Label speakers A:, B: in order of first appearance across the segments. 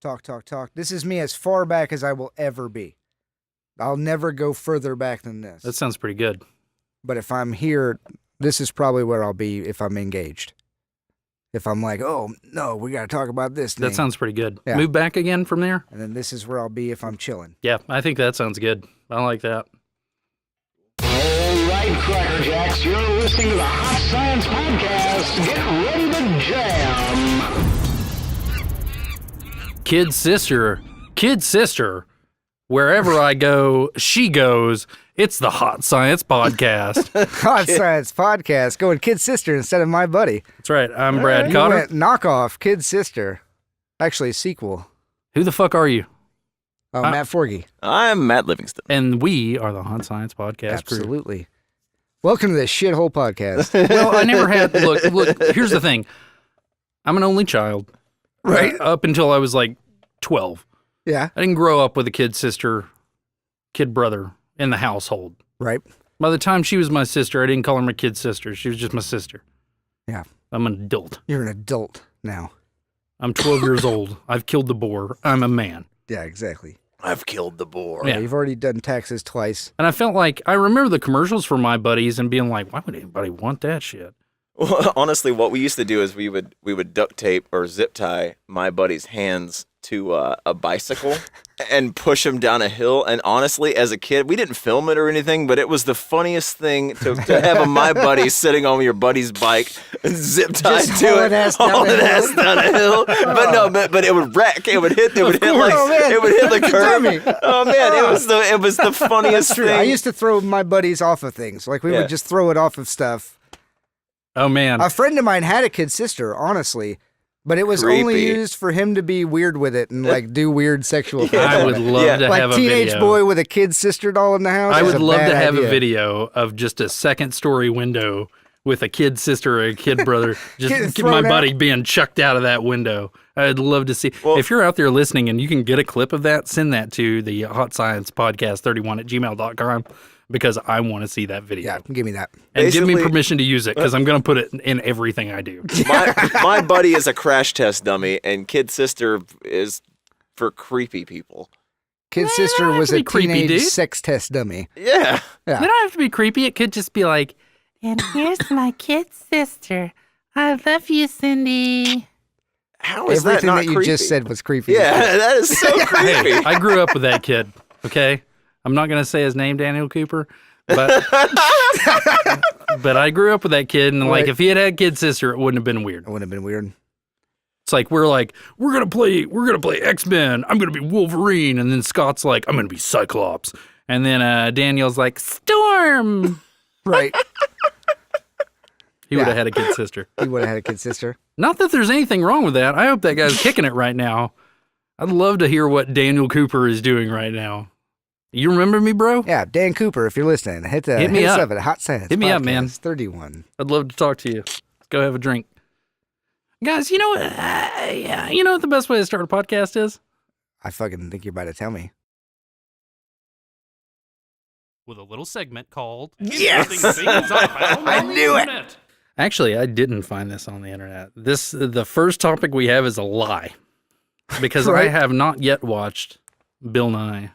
A: Talk. This is me as far back as I will ever be. I'll never go further back than this.
B: That sounds pretty good.
A: But if I'm here, this is probably where I'll be if I'm engaged. If I'm like, oh, no, we got to talk about this thing.
B: That sounds pretty good.
A: Yeah.
B: Move back again from there?
A: And then this is where I'll be if I'm chilling.
B: Yeah, I think that sounds good. I like that.
C: All right, Cracker Jacks, you're listening to the Hot Science Podcast. Get ready to jam.
B: Kid sister, wherever I go, she goes. It's the Hot Science Podcast.
A: Hot Science Podcast, going Kid Sister instead of My Buddy.
B: That's right. I'm Brad
A: You
B: Cotter.
A: went knockoff Kid Sister. Actually, a sequel.
B: Who the fuck are you?
A: Matt Forgy.
D: I'm Matt Livingston.
B: And we are the Hot Science Podcast crew.
A: Absolutely. Welcome to this shithole podcast.
B: Well, I never had. Look. Here's the thing. I'm an only child.
A: Right.
B: Up until I was like 12.
A: Yeah.
B: I didn't grow up with a kid sister, kid brother in the household.
A: Right.
B: By the time she was my sister, I didn't call her my kid sister. She was just my sister.
A: Yeah.
B: I'm an adult.
A: You're an adult now.
B: I'm 12 years old. I've killed the boar. I'm a man.
A: Yeah, exactly.
D: I've killed the boar.
B: Yeah.
A: You've already done taxes twice.
B: And I felt like I remember the commercials for My Buddies and being like, why would anybody want that shit?
D: Well, honestly, what we used to do is we would duct tape or zip tie my buddy's hands to a bicycle and push him down a hill. And honestly, as a kid, we didn't film it or anything, but it was the funniest thing to have a My Buddy sitting on your buddy's bike and zip tied
A: Just
D: to
A: hauling
D: it,
A: ass down
D: hauling
A: the
D: ass
A: hill.
D: down a hill. But it would wreck. It would hit. It would hit like
A: Oh, man.
D: it would hit the
A: Dummy.
D: curb. Oh man, it was the funniest
A: True.
D: thing.
A: I used to throw my buddies off of things. Like, we
D: Yeah.
A: would just throw it off of stuff.
B: Oh, man.
A: A friend of mine had a kid sister, honestly, but it was only
D: Creepy.
A: used for him to be weird with it and, like, do weird sexual things.
B: I would
A: with it.
B: love
D: Yeah.
B: to
A: Like,
B: have a
A: teenage
B: video.
A: boy with a kid sister doll in the house.
B: I
A: is
B: would
A: a
B: love
A: bad
B: to have
A: idea.
B: a video of just a second story window with a kid sister or a kid brother,
A: Getting
B: just my
A: thrown
B: buddy being chucked out of that window. I'd love to see.
D: Well-
B: If you're out there listening and you can get a clip of that, send that to the Hot Science Podcast 31@gmail.com because I want to see that video.
A: Yeah, give me that.
B: And give me
D: Basically-
B: permission to use it because I'm going to put it in everything I do.
D: My buddy is a crash test dummy, and kid sister is for creepy people.
A: Kid
B: Well,
A: sister
B: I have
A: was
B: to
A: a
B: be creepy,
A: teenage
B: dude.
A: sex test dummy.
D: Yeah.
A: Yeah.
B: They don't have to be creepy. It could just be like,
E: And here's my kid sister. I love you, Cindy.
D: How is that
A: Everything
D: not
A: that you
D: creepy?
A: just said was creepy.
D: Yeah, that is so creepy.
B: I grew up with that kid, okay? I'm not going to say his name, Daniel Cooper, but but I grew up with that kid, and like
A: Right.
B: if he had had kid sister, it wouldn't have been weird.
A: It would have been weird.
B: It's like we're gonna play X-Men. I'm gonna be Wolverine, and then Scott's like, I'm gonna be Cyclops, and then Daniel's like Storm.
A: Right.
B: He would have
A: Yeah.
B: had a kid sister.
A: He would have had a kid sister.
B: Not that there's anything wrong with that. I hope that guy's kicking it right now. I'd love to hear what Daniel Cooper is doing right now. You remember me, bro?
A: Yeah, Dan Cooper, if you're listening, hit
B: me
A: us
B: up.
A: up at Hot Science
B: Hit me up, man.
A: Podcast 31.
B: I'd love to talk to you. Let's go have a drink. Guys, you know what? You know what the best way to start a podcast is?
A: I fucking think you're about to tell me.
F: With a little segment called
A: Yes!
F: Interesting Things I Found
A: I
F: on the
A: knew it!
F: Internet.
B: Actually, I didn't find this on the internet. The first topic we have is a lie. Because I
A: Right.
B: have not yet watched Bill Nye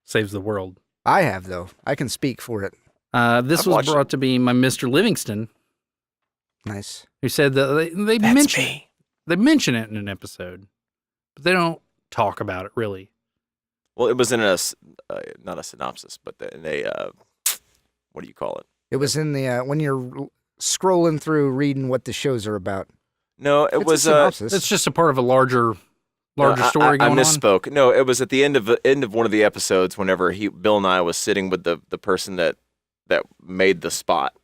B: Saves the World.
A: I have, though. I can speak for it.
B: This
D: I've
B: was
D: watched it.
B: brought to me by Mr. Livingston,
A: Nice.
B: who said that they mention it in an episode, but they don't talk about it really.
D: Well, it was in not a synopsis, but in a what do you call it?
A: It was in the, when you're scrolling through reading what the shows are about.
D: No, it
A: It's
D: was
A: a synopsis.
B: It's just a part of a larger
D: no,
B: story
D: I
B: going on.
D: misspoke. No, it was at the end of one of the episodes whenever Bill Nye was sitting with the person that made the spot,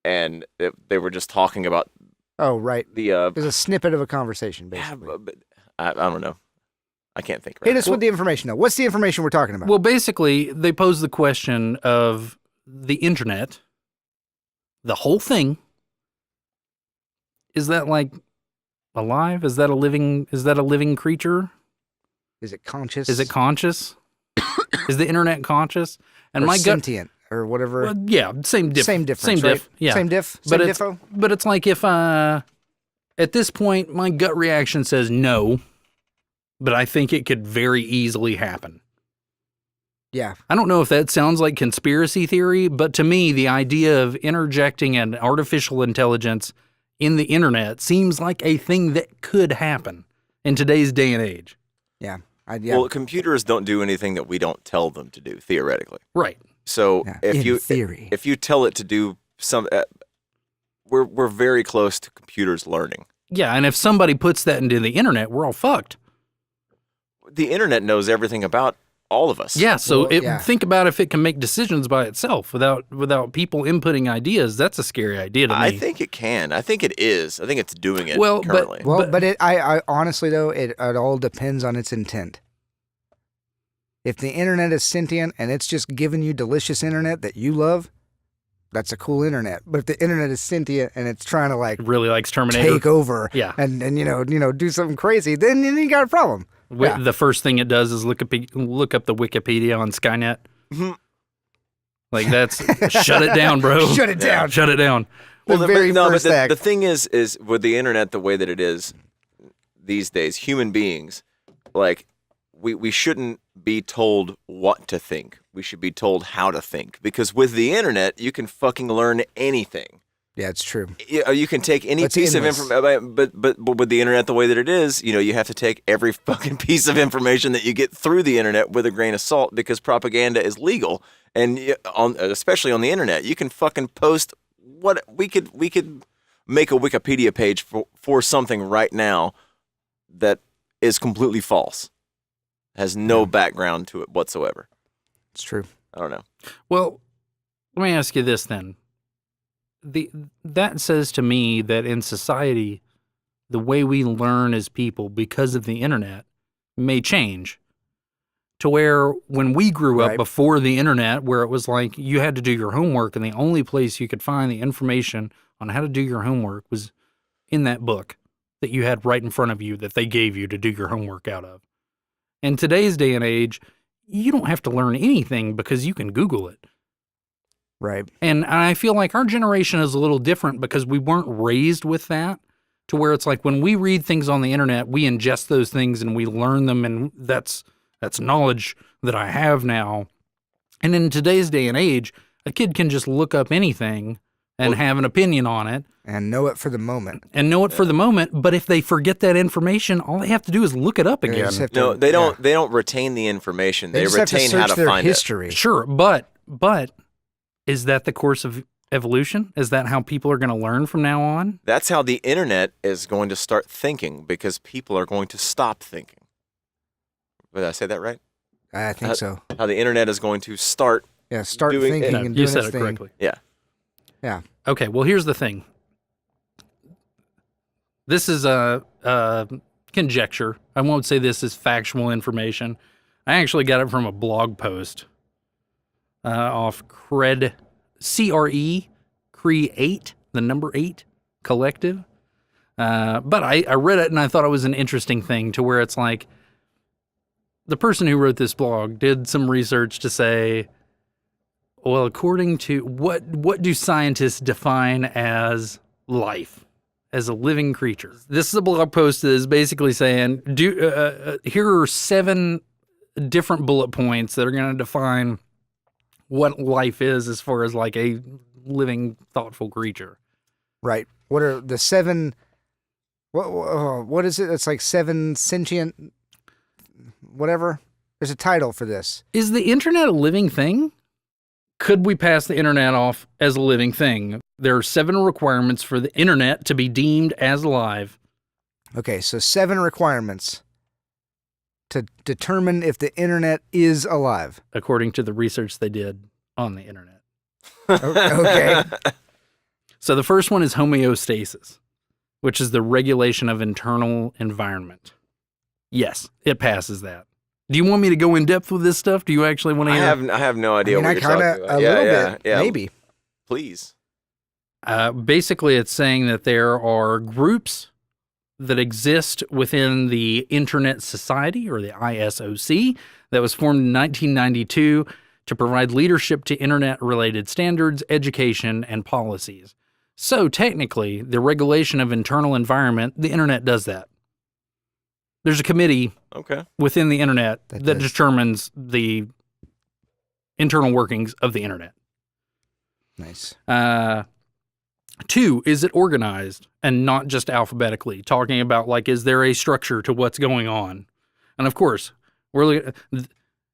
D: and they were just talking about
A: Oh, right.
D: the
A: It was a snippet of a conversation,
D: yeah,
A: basically.
D: but I don't know. I can't think right
A: Hit
D: now.
A: us with the information, though. What's the information we're talking about?
B: Well, basically, they pose the question of the internet, the whole thing. Is that like alive? Is that a living creature?
A: Is it conscious?
B: Is it conscious? Is the internet conscious? And
A: or
B: my gut,
A: sentient? Or whatever.
B: well, yeah, same diff,
A: Same difference,
B: same
A: right?
B: diff, yeah,
A: Same diff?
B: But
A: Same
B: it's,
A: diffo?
B: but it's like if at this point my gut reaction says no, but I think it could very easily happen.
A: Yeah.
B: I don't know if that sounds like conspiracy theory, but to me, the idea of interjecting an artificial intelligence in the internet seems like a thing that could happen in today's day and age.
A: Yeah.
D: Well, computers don't do anything that we don't tell them to do, theoretically.
B: Right.
D: So
A: Yeah,
D: if
A: in theory.
D: if you tell it to do some, we're very close to computers learning.
B: Yeah, and if somebody puts that into the internet, we're all fucked.
D: The internet knows everything about all of us.
B: Yeah, so
A: Well,
B: think about if it can make decisions by itself without people inputting ideas. That's a scary idea to me.
D: I think it can. I think it is. I think it's doing it
B: Well, but-
D: currently.
A: Well, but I honestly though, it all depends on its intent. If the internet is sentient and it's just giving you delicious internet that you love, that's a cool internet. But if the internet is sentient and it's trying to like
B: It really likes Terminator.
A: take over,
B: Yeah.
A: and do something crazy, then you got a problem. Yeah.
B: The first thing it does is look up the Wikipedia on Skynet. Like that's shut it down, bro.
A: Shut it down.
B: Shut it down.
A: The very
D: but
A: first
D: the
A: act.
D: thing is with the internet the way that it is these days, human beings, like we shouldn't be told what to think. We should be told how to think. Because with the internet, you can fucking learn anything.
A: Yeah, it's true.
D: You can take any
A: It's
D: piece
A: endless.
D: of information, but with the internet the way that it is, you have to take every fucking piece of information that you get through the internet with a grain of salt because propaganda is legal, and especially on the internet, you can fucking post what we could make a Wikipedia page for something right now that is completely false, has no background to it whatsoever.
A: It's true.
D: I don't know.
B: Well, let me ask you this then. That says to me that in society, the way we learn as people because of the internet may change to where when we grew up
A: Right.
B: before the internet, where it was like you had to do your homework and the only place you could find the information on how to do your homework was in that book that you had right in front of you that they gave you to do your homework out of. In today's day and age, you don't have to learn anything because you can Google it.
A: Right.
B: And I feel like our generation is a little different because we weren't raised with that to where it's like when we read things on the internet, we ingest those things and we learn them. And that's knowledge that I have now. And in today's day and age, a kid can just look up anything and have an opinion on it
A: And know it for the moment.
B: and know it for the moment. But if they forget that information, all they have to do is look it up
A: They
B: again.
A: just have to-
D: No, they
A: yeah.
D: don't. They don't retain the information.
A: They
D: They
A: just have to
D: retain how
A: search
D: to
A: their
D: find
A: history.
B: Sure, but is that the course of evolution? Is that how people are going to learn from now on?
D: That's how the internet is going to start thinking because people are going to stop thinking. Did I say that right?
A: I think so.
D: How the internet is going to start.
A: Yeah, start
D: doing-
A: thinking
B: No,
A: and
B: you
A: doing
B: said
A: its
B: it
A: thing.
B: correctly.
D: Yeah.
A: Yeah.
B: Okay, well, here's the thing. This is a conjecture. I won't say this is factual information. I actually got it from a blog post off Create, the number 8 collective. But I read it and I thought it was an interesting thing to where it's like the person who wrote this blog did some research to say, well, according to what do scientists define as life, as a living creature? This is a blog post that is basically saying, here are 7 different bullet points that are going to define what life is as far as like a living, thoughtful creature.
A: Right. What are the 7? What is it? It's like 7 sentient. Whatever. There's a title for this.
B: Is the internet a living thing? Could we pass the internet off as a living thing? There are 7 requirements for the internet to be deemed as alive.
A: Okay, so 7 requirements to determine if the internet is alive.
B: According to the research they did on the internet.
A: Okay.
B: So the first one is homeostasis, which is the regulation of internal environment. Yes, it passes that. Do you want me to go in depth with this stuff? Do you actually want to
D: I
B: hear?
D: have no idea
A: I
D: what you're
A: kind
D: talking
A: of
D: about.
A: a
D: Yeah,
A: little
D: yeah,
A: bit,
D: yeah.
A: maybe.
D: Please.
B: Basically, it's saying that there are groups that exist within the Internet Society, or the ISOC, that was formed in 1992 to provide leadership to internet-related standards, education, and policies. So technically, the regulation of internal environment, the internet does that. There's a committee
D: Okay.
B: within the internet
A: That
B: that
A: does.
B: determines the internal workings of the internet.
A: Nice.
B: 2, is it organized and not just alphabetically? Talking about like, is there a structure to what's going on? And of course, we're looking.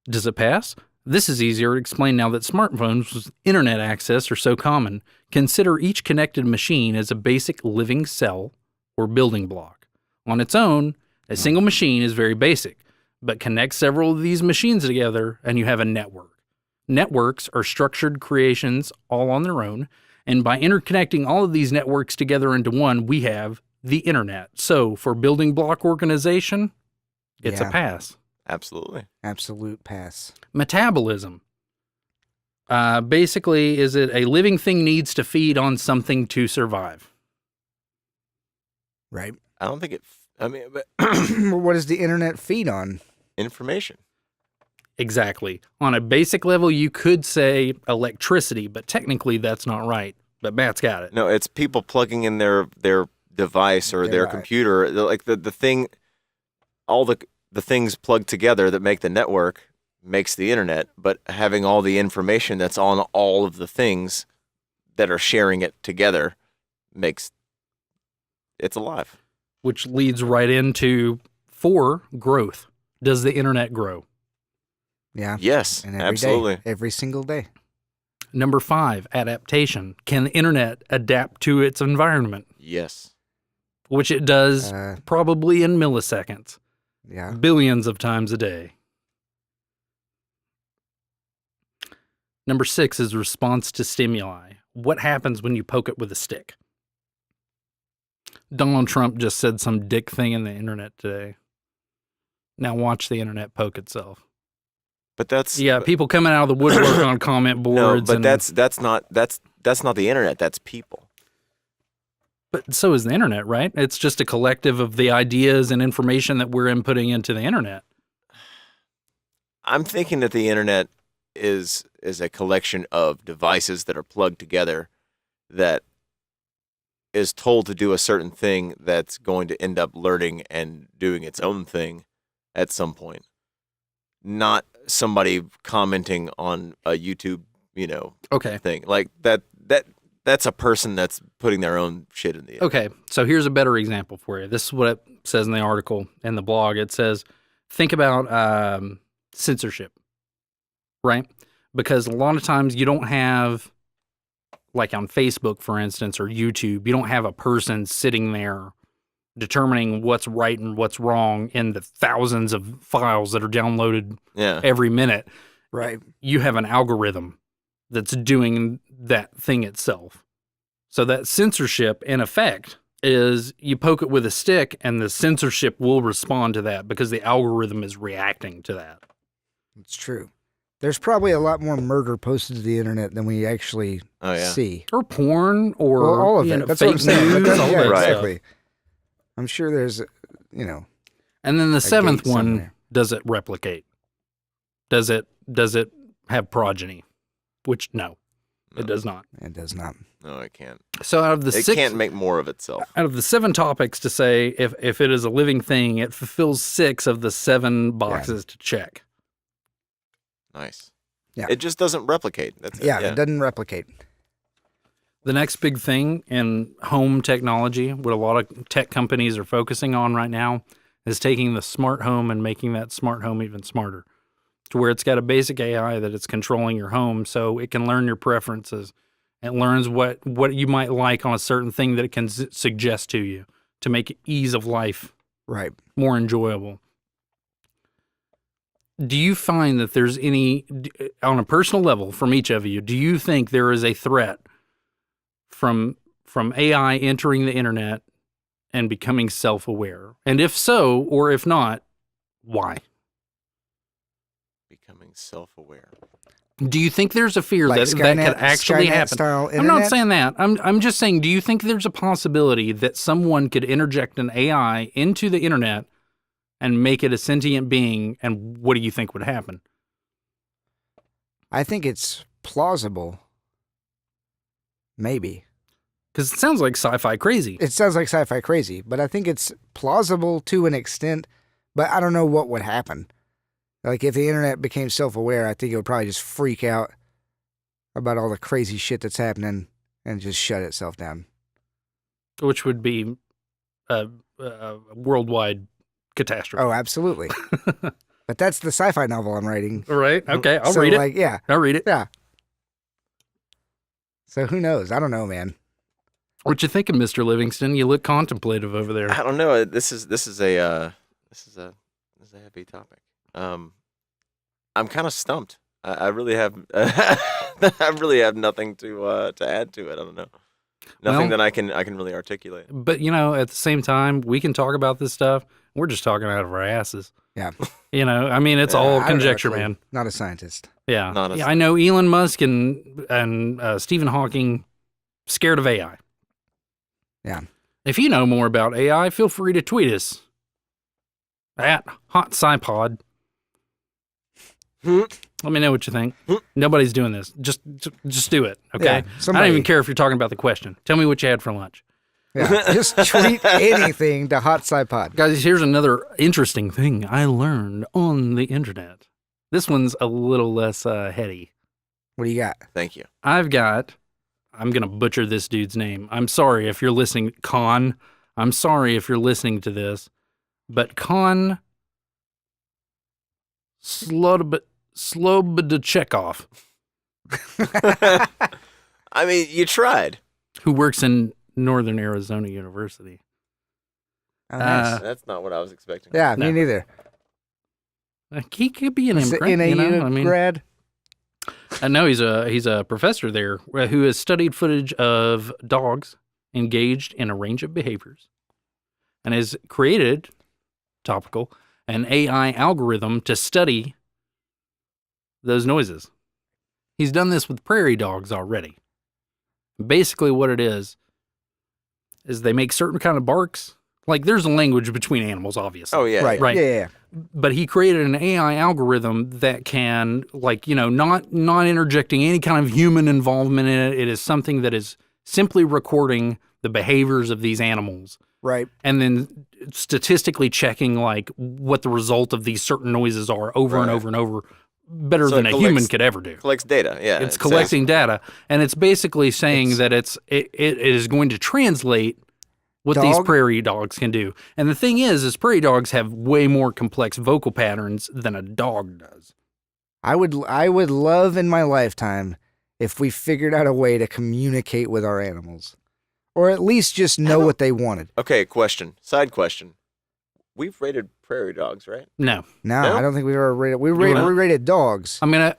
B: Does it pass? This is easier to explain now that smartphones with internet access are so common. Consider each connected machine as a basic living cell or building block. On its own, a single machine is very basic, but connect several of these machines together and you have a network. Networks are structured creations all on their own, and by interconnecting all of these networks together into one, we have the internet. So for building block organization, it's a
A: Yeah.
B: pass.
D: Absolutely.
A: Absolute pass.
B: Metabolism. Basically, is it a living thing needs to feed on something to survive?
A: Right.
D: I don't think it. I mean, but
A: What does the internet feed on?
D: information.
B: Exactly. On a basic level, you could say electricity, but technically that's not right. But Matt's got it.
D: No, it's people plugging in their device or their
A: Right.
D: computer. Like the thing, all the things plugged together that make the network makes the internet. But having all the information that's on all of the things that are sharing it together makes it's alive.
B: Which leads right into 4, growth. Does the internet grow?
A: Yeah.
D: Yes,
A: And every
D: absolutely.
A: day, every single day.
B: Number 5, adaptation. Can the internet adapt to its environment?
D: Yes.
B: Which it does probably in milliseconds,
A: Yeah.
B: billions of times a day. Number 6 is response to stimuli. What happens when you poke it with a stick? Donald Trump just said some dick thing in the internet today. Now watch the internet poke itself.
D: But that's
B: Yeah, people coming out of the woodwork on comment boards.
D: no, but
B: and,
D: that's not the internet. That's people.
B: But so is the internet, right? It's just a collective of the ideas and information that we're inputting into the internet.
D: I'm thinking that the internet is a collection of devices that are plugged together that is told to do a certain thing that's going to end up learning and doing its own thing at some point. Not somebody commenting on a YouTube,
B: Okay.
D: thing. Like that's a person that's putting their own shit in the internet.
B: Okay, so here's a better example for you. This is what it says in the article and the blog. It says, think about censorship, right? Because a lot of times you don't have, like on Facebook, for instance, or YouTube, you don't have a person sitting there determining what's right and what's wrong in the thousands of files that are downloaded
D: Yeah.
B: every minute.
A: Right.
B: You have an algorithm that's doing that thing itself. So that censorship, in effect, is you poke it with a stick and the censorship will respond to that because the algorithm is reacting to that.
A: It's true. There's probably a lot more murder posted to the internet than we actually
D: Oh yeah.
A: see.
B: Or porn or
A: Well, all of
B: you
A: it.
B: know,
A: That's what I'm
B: fake
A: saying. But
B: news,
A: that's-
B: all
A: yeah,
B: that
D: Right.
B: stuff.
A: exactly. I'm sure there's,
B: And then the seventh
A: gate
B: one,
A: somewhere.
B: does it replicate? Does it have progeny? Which no, it does not.
A: it does not.
D: No, it can't.
B: So out of the
D: It
B: six,
D: can't make more of itself.
B: out of the 7 topics to say if it is a living thing, it fulfills 6 of the 7 boxes to check.
D: Nice.
A: Yeah.
D: It just doesn't replicate. That's it.
A: Yeah, it doesn't replicate.
B: The next big thing in home technology, what a lot of tech companies are focusing on right now, is taking the smart home and making that smart home even smarter, to where it's got a basic AI that it's controlling your home, so it can learn your preferences. It learns what you might like on a certain thing that it can suggest to you to make ease of life
A: Right.
B: more enjoyable. Do you find that there's any, on a personal level from each of you, do you think there is a threat from AI entering the internet and becoming self-aware? And if so, or if not, why?
D: Becoming self-aware.
B: Do you think there's a fear
A: Like
B: that could actually
A: Skynet
B: happen?
A: style
B: I'm not
A: internet?
B: saying that. I'm just saying, do you think there's a possibility that someone could interject an AI into the internet and make it a sentient being, and what do you think would happen?
A: I think it's plausible. Maybe.
B: Because it sounds like sci-fi crazy.
A: It sounds like sci-fi crazy, but I think it's plausible to an extent But I don't know what would happen. Like, if the internet became self-aware, I think it would probably just freak out about all the crazy shit that's happening and just shut itself down.
B: Which would be a worldwide catastrophe.
A: Oh, absolutely. But that's the sci-fi novel I'm writing.
B: All right. Okay. I'll
A: So,
B: read it.
A: Like, yeah,
B: I'll read it.
A: yeah. So who knows? I don't know, man.
B: What you thinking, Mr. Livingston? You look contemplative over there.
D: I don't know. This is a heavy topic. I'm kind of stumped. I really have I really have nothing to add to it. I don't know. Nothing
B: Well-
D: that I can really articulate.
B: But, at the same time, we can talk about this stuff. We're just talking out of our asses.
A: Yeah.
B: I mean, it's
D: Yeah,
B: all
A: I don't know a
B: conjecture,
A: clue.
B: man.
A: Not a scientist.
B: Yeah.
D: Not a-
B: Yeah, I know Elon Musk and Stephen Hawking scared of AI.
A: Yeah.
B: If you know more about AI, feel free to tweet us at Hot SciPod.
D: Hmm.
B: Let me know what you think. Nobody's doing this. Just do it, okay?
A: Yeah,
B: I don't
A: somebody-
B: even care if you're talking about the question. Tell me what you had for lunch.
A: Yeah. Just tweet anything to Hot Sci Pod.
B: Guys, here's another interesting thing I learned on the internet. This one's a little less heady.
A: What do you got?
D: Thank you.
B: I'm going to butcher this dude's name. I'm sorry if you're listening, Khan. I'm sorry if you're listening to this, but Khan Slobodachekov,
D: I mean, you tried.
B: who works in Northern Arizona University.
A: Oh, nice.
D: That's not what I was expecting.
A: Yeah,
B: no.
A: me neither.
B: He could be an
A: Is it
B: immigrant,
A: NAU
B: I mean,
A: grad?
B: I know he's a professor there who has studied footage of dogs engaged in a range of behaviors and has created, topical, an AI algorithm to study those noises. He's done this with prairie dogs already. Basically what it is they make certain kind of barks. Like, there's a language between animals, obviously.
D: Oh yeah.
A: Right.
B: Right.
A: Yeah.
B: But he created an AI algorithm that can, not interjecting any kind of human involvement in it. It is something that is simply recording the behaviors of these animals
A: Right.
B: and then statistically checking what the result of these certain noises are over and
D: Right.
B: over and over, better
D: So
B: than
D: it
B: a human
D: collects-
B: could ever do.
D: Collects data. Yeah.
B: It's
D: it
B: collecting data, and it's basically saying that it is going to translate what these
A: Dog?
B: prairie dogs can do. And the thing is prairie dogs have way more complex vocal patterns than a dog does.
A: I would love in my lifetime if we figured out a way to communicate with our animals, or at least just know what they wanted.
D: Okay. Question. Side question. We've rated prairie dogs, right?
B: No.
A: No,
D: No?
A: I don't think we've ever rated. We
B: wanna-
A: rated dogs.
B: I mean,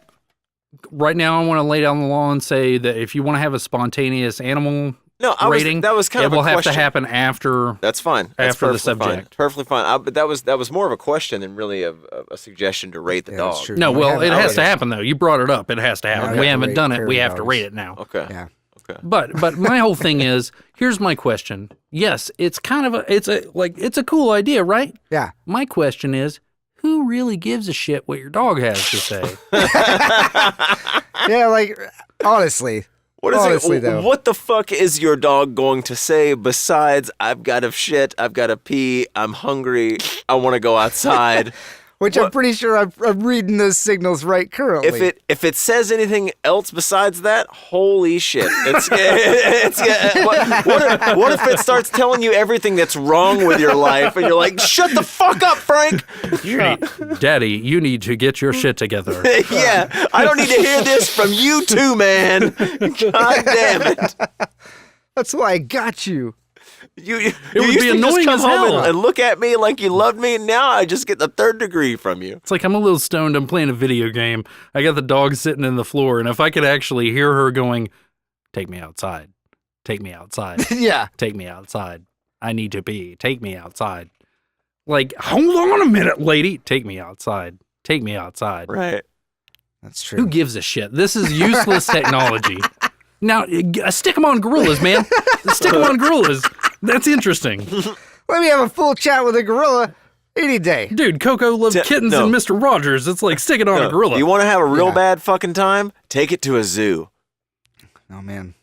B: right now I want to lay down the law and say that if you want to have a spontaneous animal
D: No,
B: rating,
D: that was kind
B: it
D: of
B: will
D: a
B: have
D: question.
B: to happen after.
D: That's fine. That's
B: After the
D: perfectly fine.
B: subject.
D: Perfectly fine. But that was more of a question than really a suggestion to rate the
A: Yeah,
D: dog.
A: that's true.
B: No,
A: We
B: well,
A: haven't
B: it has
A: rated-
B: to happen though. You brought it up. It has to happen.
A: we
B: We
A: have to
B: haven't
A: rate
B: done it. We
A: prairie
B: have to
A: dogs.
B: rate it now.
D: Okay.
A: Yeah.
D: Okay.
B: But my whole thing is, here's my question. Yes, it's kind of it's a cool idea, right?
A: Yeah.
B: My question is, who really gives a shit what your dog has to say?
A: Yeah, like honestly.
D: What is
A: Honestly,
D: it?
A: though.
D: What the fuck is your dog going to say besides "I've got to shit, I've got to pee, I'm hungry, I want to go outside"?
A: Which I'm pretty sure I'm reading those signals right currently.
D: If it says anything else besides that, holy shit! What if it starts telling you everything that's wrong with your life, and you're like, "Shut the fuck up, Frank!"
B: Daddy, you need to get your shit together.
D: Yeah, I don't need to hear this from you too, man. God damn it!
A: That's why I got you.
D: You
B: would
D: used
B: be
D: to
B: annoying
D: just come
B: as
D: home
B: hell.
D: and look at me like you loved me, and now I just get the third degree from you.
B: It's like I'm a little stoned. I'm playing a video game. I got the dog sitting in the floor, and if I could actually hear her going, "Take me outside. Take me outside.
A: Yeah.
B: Take me outside. I need to pee. Take me outside." Like, hold on a minute, lady. Take me outside. Take me outside.
D: Right.
A: That's true.
B: Who gives a shit? This is useless technology. Now, stick them on gorillas, man. Stick them on gorillas. That's interesting.
A: Let me have a full chat with a gorilla any day.
B: Dude, Coco loved kittens
D: no.
B: and Mr. Rogers. It's like, stick it on a gorilla.
D: You want to have a real
A: Yeah.
D: bad fucking time? Take it to a zoo.
A: Oh man.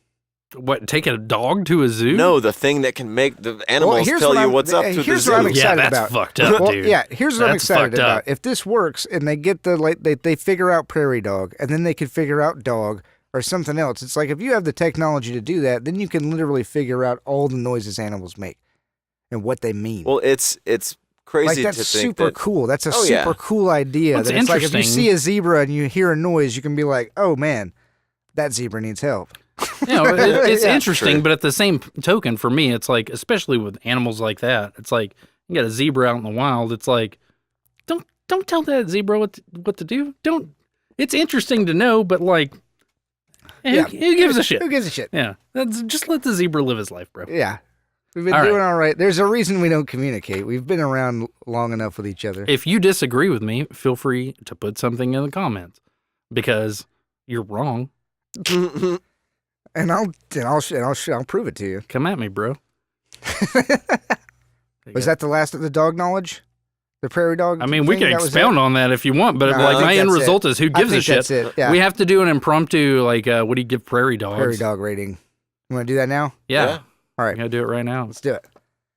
B: What? Take a dog to a zoo?
D: No, the thing that can make the animals
A: here's
D: tell
A: what
D: you
A: I'm-
D: what's up to the
A: here's
D: zoo.
A: what I'm
B: Yeah,
A: excited
B: that's
A: about.
B: fucked up,
A: Well,
B: dude.
A: yeah, here's what I'm
B: That's
A: excited
B: fucked
A: about.
B: up.
A: If this works and they get they figure out prairie dog and then they could figure out dog or something else. It's like if you have the technology to do that, then you can literally figure out all the noises animals make and what they mean.
D: Well, it's crazy
A: like
D: to
A: that's
D: think
A: super
D: that.
A: cool. That's a
D: Oh,
A: super
D: yeah.
A: cool idea.
B: Well, it's
A: that it's like if you
B: interesting.
A: see a zebra and you hear a noise, you can be like, "Oh man, that zebra needs help."
B: You know, it's
A: Yeah.
B: interesting,
D: True.
B: but at the same token, for me, it's like, especially with animals like that, it's like you got a zebra out in the wild. It's like, don't tell that zebra what to do. Don't. It's interesting to know, but like,
A: Yeah.
B: who gives a shit?
A: Who gives a shit?
B: Yeah, just let the zebra live his life, bro.
A: Yeah. We've been
B: All
A: doing
B: right.
A: all right. There's a reason we don't communicate. We've been around long enough with each other.
B: If you disagree with me, feel free to put something in the comments because you're wrong.
A: And I'll prove it to you.
B: Come at me, bro.
A: Was that the last of the dog knowledge? The prairie dog?
B: I mean, we
A: thing?
B: can
A: That was
B: expound on that if you want, but
A: No, I
B: like
A: think
B: my end
A: that's it.
B: result is who
A: I
B: gives a
A: think
B: shit.
A: that's it, yeah.
B: We have to do an impromptu, like, what do you give prairie dogs?
A: Prairie dog rating. You want to do that now?
B: Yeah.
D: Yeah.
A: All
B: I
A: right,
B: gotta do it right now.
A: let's do it.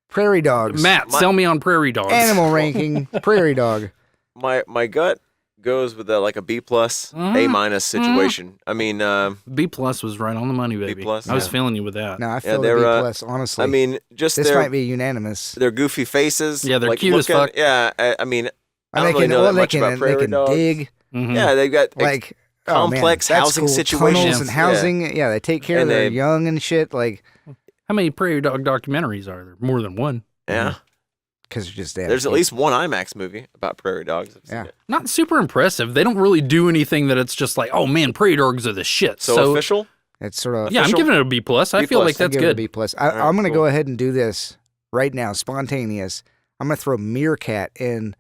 A: Prairie dogs.
B: Matt, sell me on prairie dogs.
A: Animal ranking. Prairie dog.
D: My gut goes with like a B plus, A minus situation. I mean,
B: B plus was right on the money, baby.
D: plus,
B: I was
D: yeah.
B: feeling you with that.
A: No, I feel
D: they're,
A: the B plus. Honestly,
D: I mean, just
A: this
D: their
A: might be unanimous.
D: their goofy faces.
B: Yeah, they're
D: like,
B: cute as
D: looking-
B: fuck.
D: Yeah, I mean, I
A: And
D: don't really know that much about
A: they
D: prairie
A: can
D: dogs.
A: dig.
B: Mhm.
D: Yeah, they've got
A: Like
D: complex
A: oh, man, that's
D: housing
A: cool.
D: situations.
A: Tunnels and
D: Yeah.
A: housing. Yeah, they take care
D: And
A: of their
D: they-
A: young and shit. Like
B: How many prairie dog documentaries are there? More than one.
D: yeah.
A: because they're just
D: There's at least one IMAX movie about prairie dogs. I've seen
A: Yeah.
D: it.
B: Not super impressive. They don't really do anything that it's just like, oh man, prairie dogs are the shit.
D: So official.
A: It's sort of
B: yeah, I'm
D: official?
B: giving it a B plus. I
D: B
B: feel
D: plus.
B: like that's
A: give it a
B: good.
A: B plus.
D: All right,
A: I'm going to
D: cool.
A: go ahead and do this right now, spontaneous. I'm going to throw Meerkat in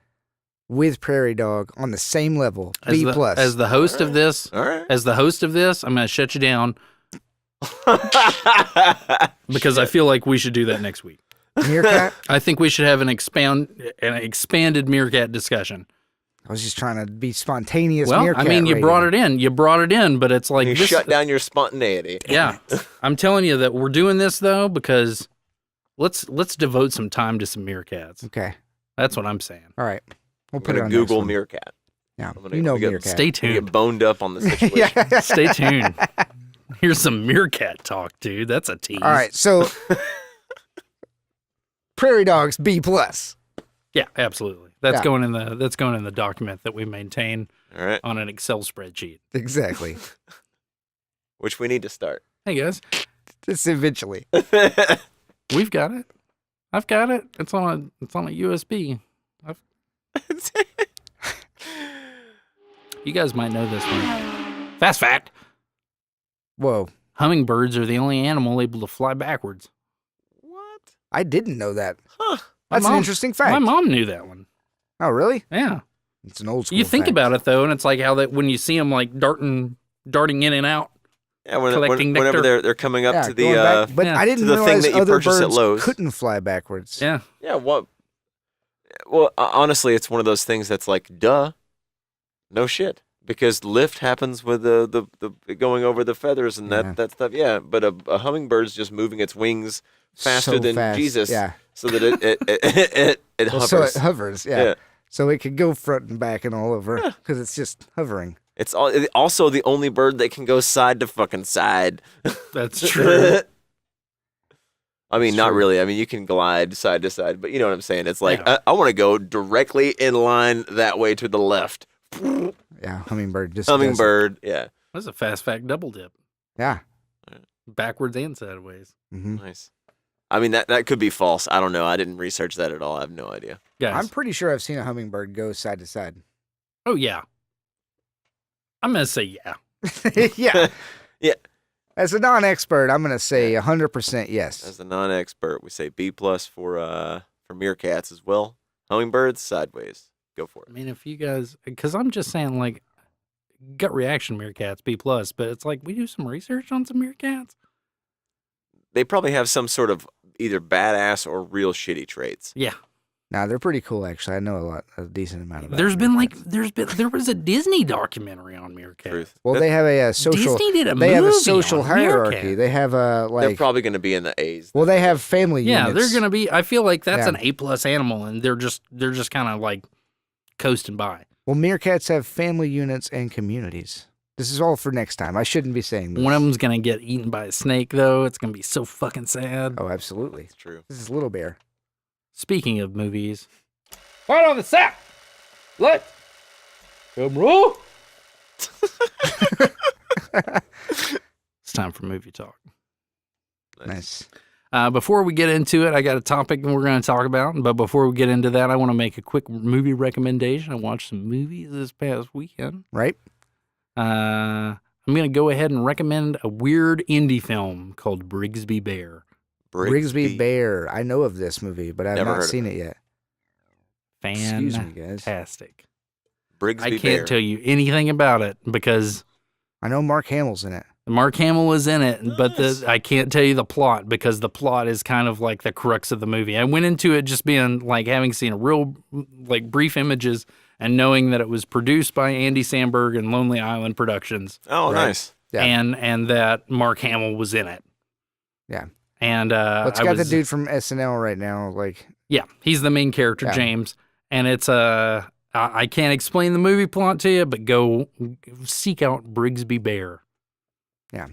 A: with Prairie Dog on the same level, B plus.
B: As the host of this,
D: All right.
B: as the host of this, I'm gonna shut you down because I feel like we should do that next week.
A: Meerkat.
B: I think we should have an expanded meerkat discussion.
A: I was just trying to be spontaneous.
B: Well,
A: Meerkat
B: I mean, you
A: rating.
B: brought it in. You brought it in, but it's like
D: you
B: this,
D: shut down your spontaneity.
B: Yeah, I'm telling you that we're doing this though because let's devote some time to some meerkats.
A: Okay.
B: That's what I'm saying.
A: All right. We'll
D: I'm
A: put it
D: gonna
A: on
D: Google
A: next one.
D: meerkat.
A: Yeah.
D: I'm gonna-
A: You know
D: I'm gonna
A: Meerkat.
B: Stay
D: I'm gonna
B: tuned.
D: get boned up on the situation.
A: yeah.
B: Stay tuned. Here's some meerkat talk, dude. That's a tease.
A: All right. So Prairie Dogs B plus.
B: Yeah, absolutely. That's
A: Yeah.
B: going in the document that we maintain
D: All right.
B: on an Excel spreadsheet.
A: Exactly.
D: Which we need to start.
B: Hey guys,
A: Just eventually.
B: we've got it. I've got it. It's on a USB. You guys might know this one. Fast fact.
A: Whoa.
B: Hummingbirds are the only animal able to fly backwards.
D: What?
A: I didn't know that.
D: Huh.
A: That's
B: My
A: an
B: mom-
A: interesting fact.
B: My mom knew that one.
A: Oh, really?
B: Yeah.
A: It's an old school
B: You think
A: fact.
B: about it though, and it's like how that when you see them like darting in and out.
D: Yeah,
B: Collecting
D: whenever
B: nectar.
D: they're coming up
A: Yeah,
D: to the
A: going back, but
B: yeah,
A: I didn't
D: to the thing
A: realize
D: that you
A: other
D: purchase at
A: birds
D: Lowe's.
A: couldn't fly backwards.
B: Yeah.
D: yeah, what? Well, honestly, it's one of those things that's like, duh, no shit, because lift happens with the going over the feathers and
A: Yeah.
D: that stuff. Yeah, but a hummingbird's just moving its wings faster
A: So
D: than
A: fast.
D: Jesus,
A: Yeah.
D: so that it
A: Well,
D: hovers.
A: so it hovers. Yeah.
D: Yeah.
A: So it could go front and back and all over because it's just hovering.
D: It's also the only bird that can go side to fucking side.
B: That's true.
D: I mean,
A: It's
D: not
A: true.
D: really. I mean, you can glide side to side, but you know what I'm saying. It's like
B: Yeah.
D: I want to go directly in line that way to the left.
A: Yeah. Hummingbird just does it.
D: Hummingbird, yeah,
B: That's a fast fact double dip.
A: Yeah.
B: Backwards and sideways.
A: hmm
D: nice. I mean, that could be false. I don't know. I didn't research that at all. I have no idea.
B: Guys.
A: I'm pretty sure I've seen a hummingbird go side to side.
B: Oh yeah. I'm gonna say yeah.
A: yeah.
D: Yeah.
A: As a non-expert, I'm going to say 100% yes.
D: As a non-expert, we say B plus for meerkats as well. Hummingbirds, sideways. Go for
B: I
D: it.
B: mean, if you guys, because I'm just saying, like, gut reaction meerkats B plus, but it's like we do some research on some meerkats.
D: They probably have some sort of either badass or real shitty traits.
B: Yeah,
A: Nah, they're pretty cool actually. I know a decent amount about.
B: There was a Disney documentary on meerkats.
D: Truth.
A: Well, they have a social.
B: Disney did a
A: They have a
B: movie
A: social
B: on
A: hierarchy.
B: meerkats.
A: They have a
D: They're
A: like.
D: probably going to be in the A's.
A: Well, they have family
B: Yeah,
A: units.
B: they're gonna be. I feel like that's
A: Yeah.
B: an A+ animal, and they're just kind of like coasting by.
A: Well, meerkats have family units and communities. This is all for next time. I shouldn't be saying this.
B: One of them's gonna get eaten by a snake, though. It's gonna be so fucking sad.
A: Oh, absolutely.
D: It's true.
A: This is Little Bear.
B: Speaking of movies, right on the sack. Let come roll. It's time for movie talk.
A: Nice.
B: Before we get into it, I got a topic we're going to talk about. But before we get into that, I want to make a quick movie recommendation. I watched some movies this past weekend.
A: Right?
B: I'm going to go ahead and recommend a weird indie film called Brigsby Bear.
A: Brigsby Bear. I know of this movie, but I've
D: Never heard
A: not
D: of
A: seen
D: it.
A: it yet. Excuse me, guys.
B: Fantastic.
D: Brigsby
B: I can't
D: Bear.
B: tell you anything about it because
A: I know Mark Hamill's in it.
B: Mark Hamill is in it, but I can't tell you the plot because the plot is kind of like the crux of the movie. I went into it just being like having seen a real like brief images and knowing that it was produced by Andy Samberg and Lonely Island Productions.
D: Oh,
A: Right.
D: nice.
A: Yeah.
B: and that Mark Hamill was in it.
A: Yeah.
B: And
A: What's
B: I
A: got
B: was,
A: the dude from SNL right now? Like,
B: Yeah, he's the main character,
A: Yeah.
B: James, and it's I can't explain the movie plot to you, but go seek out Brigsby Bear.
A: Yeah.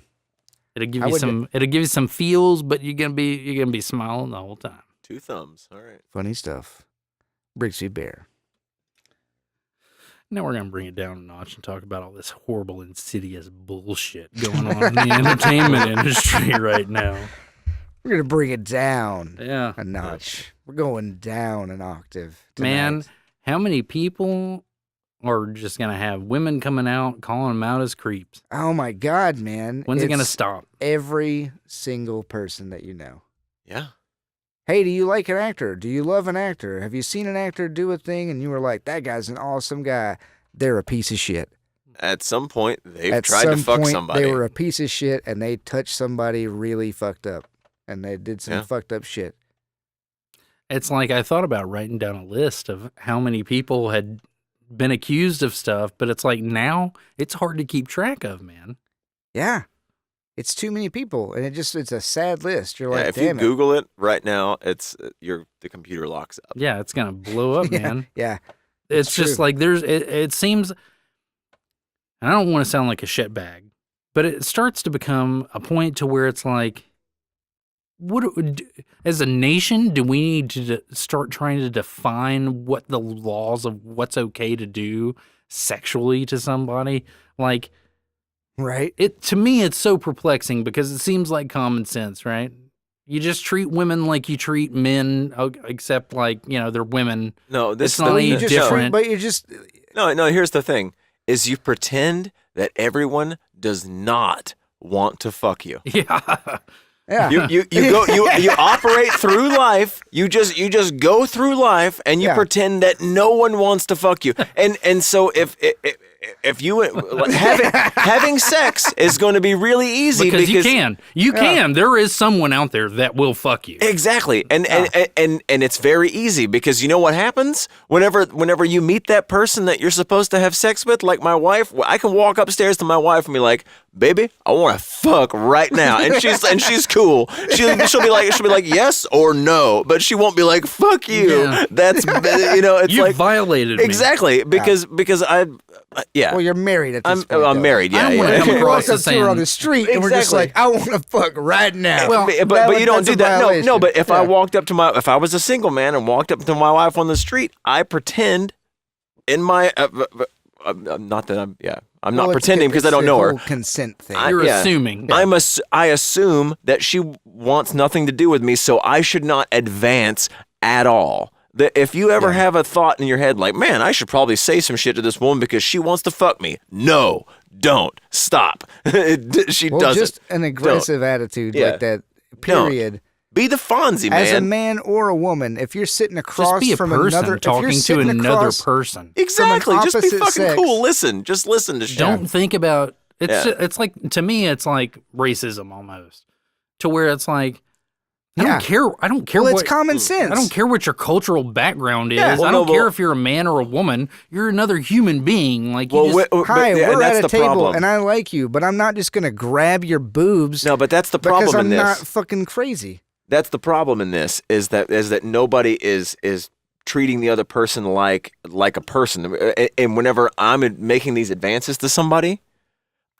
B: It'll give
A: I
B: you
A: would-
B: some. It'll give you some feels, but you're gonna be smiling the whole time.
D: 2 thumbs. All right.
A: funny stuff. Brigsby Bear.
B: Now we're gonna bring it down a notch and talk about all this horrible, insidious bullshit going on in the entertainment industry right now.
A: We're going to bring it down
B: Yeah,
A: a notch. We're going down an octave.
B: man,
A: tonight.
B: how many people are just gonna have women coming out calling them out as creeps?
A: Oh, my God, man.
B: When's it gonna
A: It's
B: stop?
A: Every single person that you know.
D: Yeah.
A: Hey, do you like an actor? Do you love an actor? Have you seen an actor do a thing and you were like, that guy's an awesome guy? They're a piece of shit.
D: At some point, they've
A: At
D: tried
A: some
D: to fuck
A: point,
D: somebody.
A: They were a piece of shit and they touched somebody really fucked up. And they did some
D: Yeah.
A: fucked up shit.
B: It's like I thought about writing down a list of how many people had been accused of stuff, but it's like now it's hard to keep track of, man.
A: Yeah. It's too many people. And it's a sad list. You're
D: Yeah,
A: like,
D: if you
A: damn it.
D: Google it right now, it's the computer locks up.
B: Yeah, it's gonna blow up,
A: Yeah,
B: man.
A: yeah.
B: It's just
A: true.
B: like it seems. I don't want to sound like a shitbag, but it starts to become a point to where it's like, as a nation, do we need to start trying to define what the laws of what's okay to do sexually to somebody? Like,
A: Right?
B: to me, it's so perplexing because it seems like common sense, right? You just treat women like you treat men, except like, they're women.
D: No, this
B: It's not any
A: you just
B: different.
A: But you just,
D: No, here's the thing: is you pretend that everyone does not want to fuck you.
B: Yeah.
A: yeah.
D: You go you operate through life. You just go through life and you
A: Yeah.
D: pretend that no one wants to fuck you. And so if you having sex is going to be really easy
B: because you can. There is someone out there that will fuck you.
D: Exactly. And it's very easy because you know what happens? Whenever you meet that person that you're supposed to have sex with, like my wife, I can walk upstairs to my wife and be like, "Baby, I want to fuck right now." And she's cool. She'll be like yes or no, but she won't be like fuck you.
B: Yeah.
D: That's it's
B: You
D: like
B: violated me.
D: exactly because yeah.
A: Well, you're married at this point.
D: I'm
A: though.
D: married. Yeah.
B: I don't wanna
D: yeah.
B: come
A: You
B: across
A: walk
B: as
A: up to her on
B: saying-
A: the street and we're just
D: Exactly.
A: like, I want to fuck right now.
B: Well,
D: but you don't
A: that's
D: do
A: a
D: that.
A: violation.
D: No, but if I
A: Yeah.
D: walked up to if I was a single man and walked up to my wife on the street, I pretend in my, not that I'm
A: Well,
D: not
A: it's
D: pretending because I
A: it's
D: don't
A: the
D: know her.
A: whole consent thing.
B: You're
D: Yeah.
B: assuming.
D: I assume that she wants nothing to do with me, so I should not advance at all. That if you ever have a thought in your head like, man, I should probably say some shit to this woman because she wants to fuck me. No, don't. Stop. She
A: well,
D: doesn't.
A: just an aggressive attitude
D: Yeah.
A: like that.
D: Don't.
A: Period.
D: Be the Fonzie,
A: As a
D: man.
A: man or a woman, if you're sitting across
B: Just be a
A: from
B: person
A: another, if
B: talking
A: you're
B: to
A: sitting
B: another
A: across,
B: person.
D: Exactly. Just be
A: opposite
D: fucking
A: sex.
D: cool. Listen. Just listen to shit.
B: Don't think about it's.
D: Yeah.
B: It's like, to me, it's like racism almost, to where it's like I don't care. I don't care
A: Well,
B: what
A: it's common sense.
B: I don't care what your cultural background is.
A: Yeah.
D: Well,
B: I don't
D: no,
B: care
D: well-
B: if you're a man or a woman. You're another human being. Like you
D: Well,
B: just,
A: Hi,
D: yeah, and
A: we're
D: that's
A: at a
D: the
A: table,
D: problem.
A: and I like you, but I'm not just gonna grab your boobs
D: No, but that's the
A: because
D: problem
A: I'm
D: in
A: not
D: this.
A: fucking crazy.
D: That's the problem in this is that nobody is treating the other person like a person. And whenever I'm making these advances to somebody,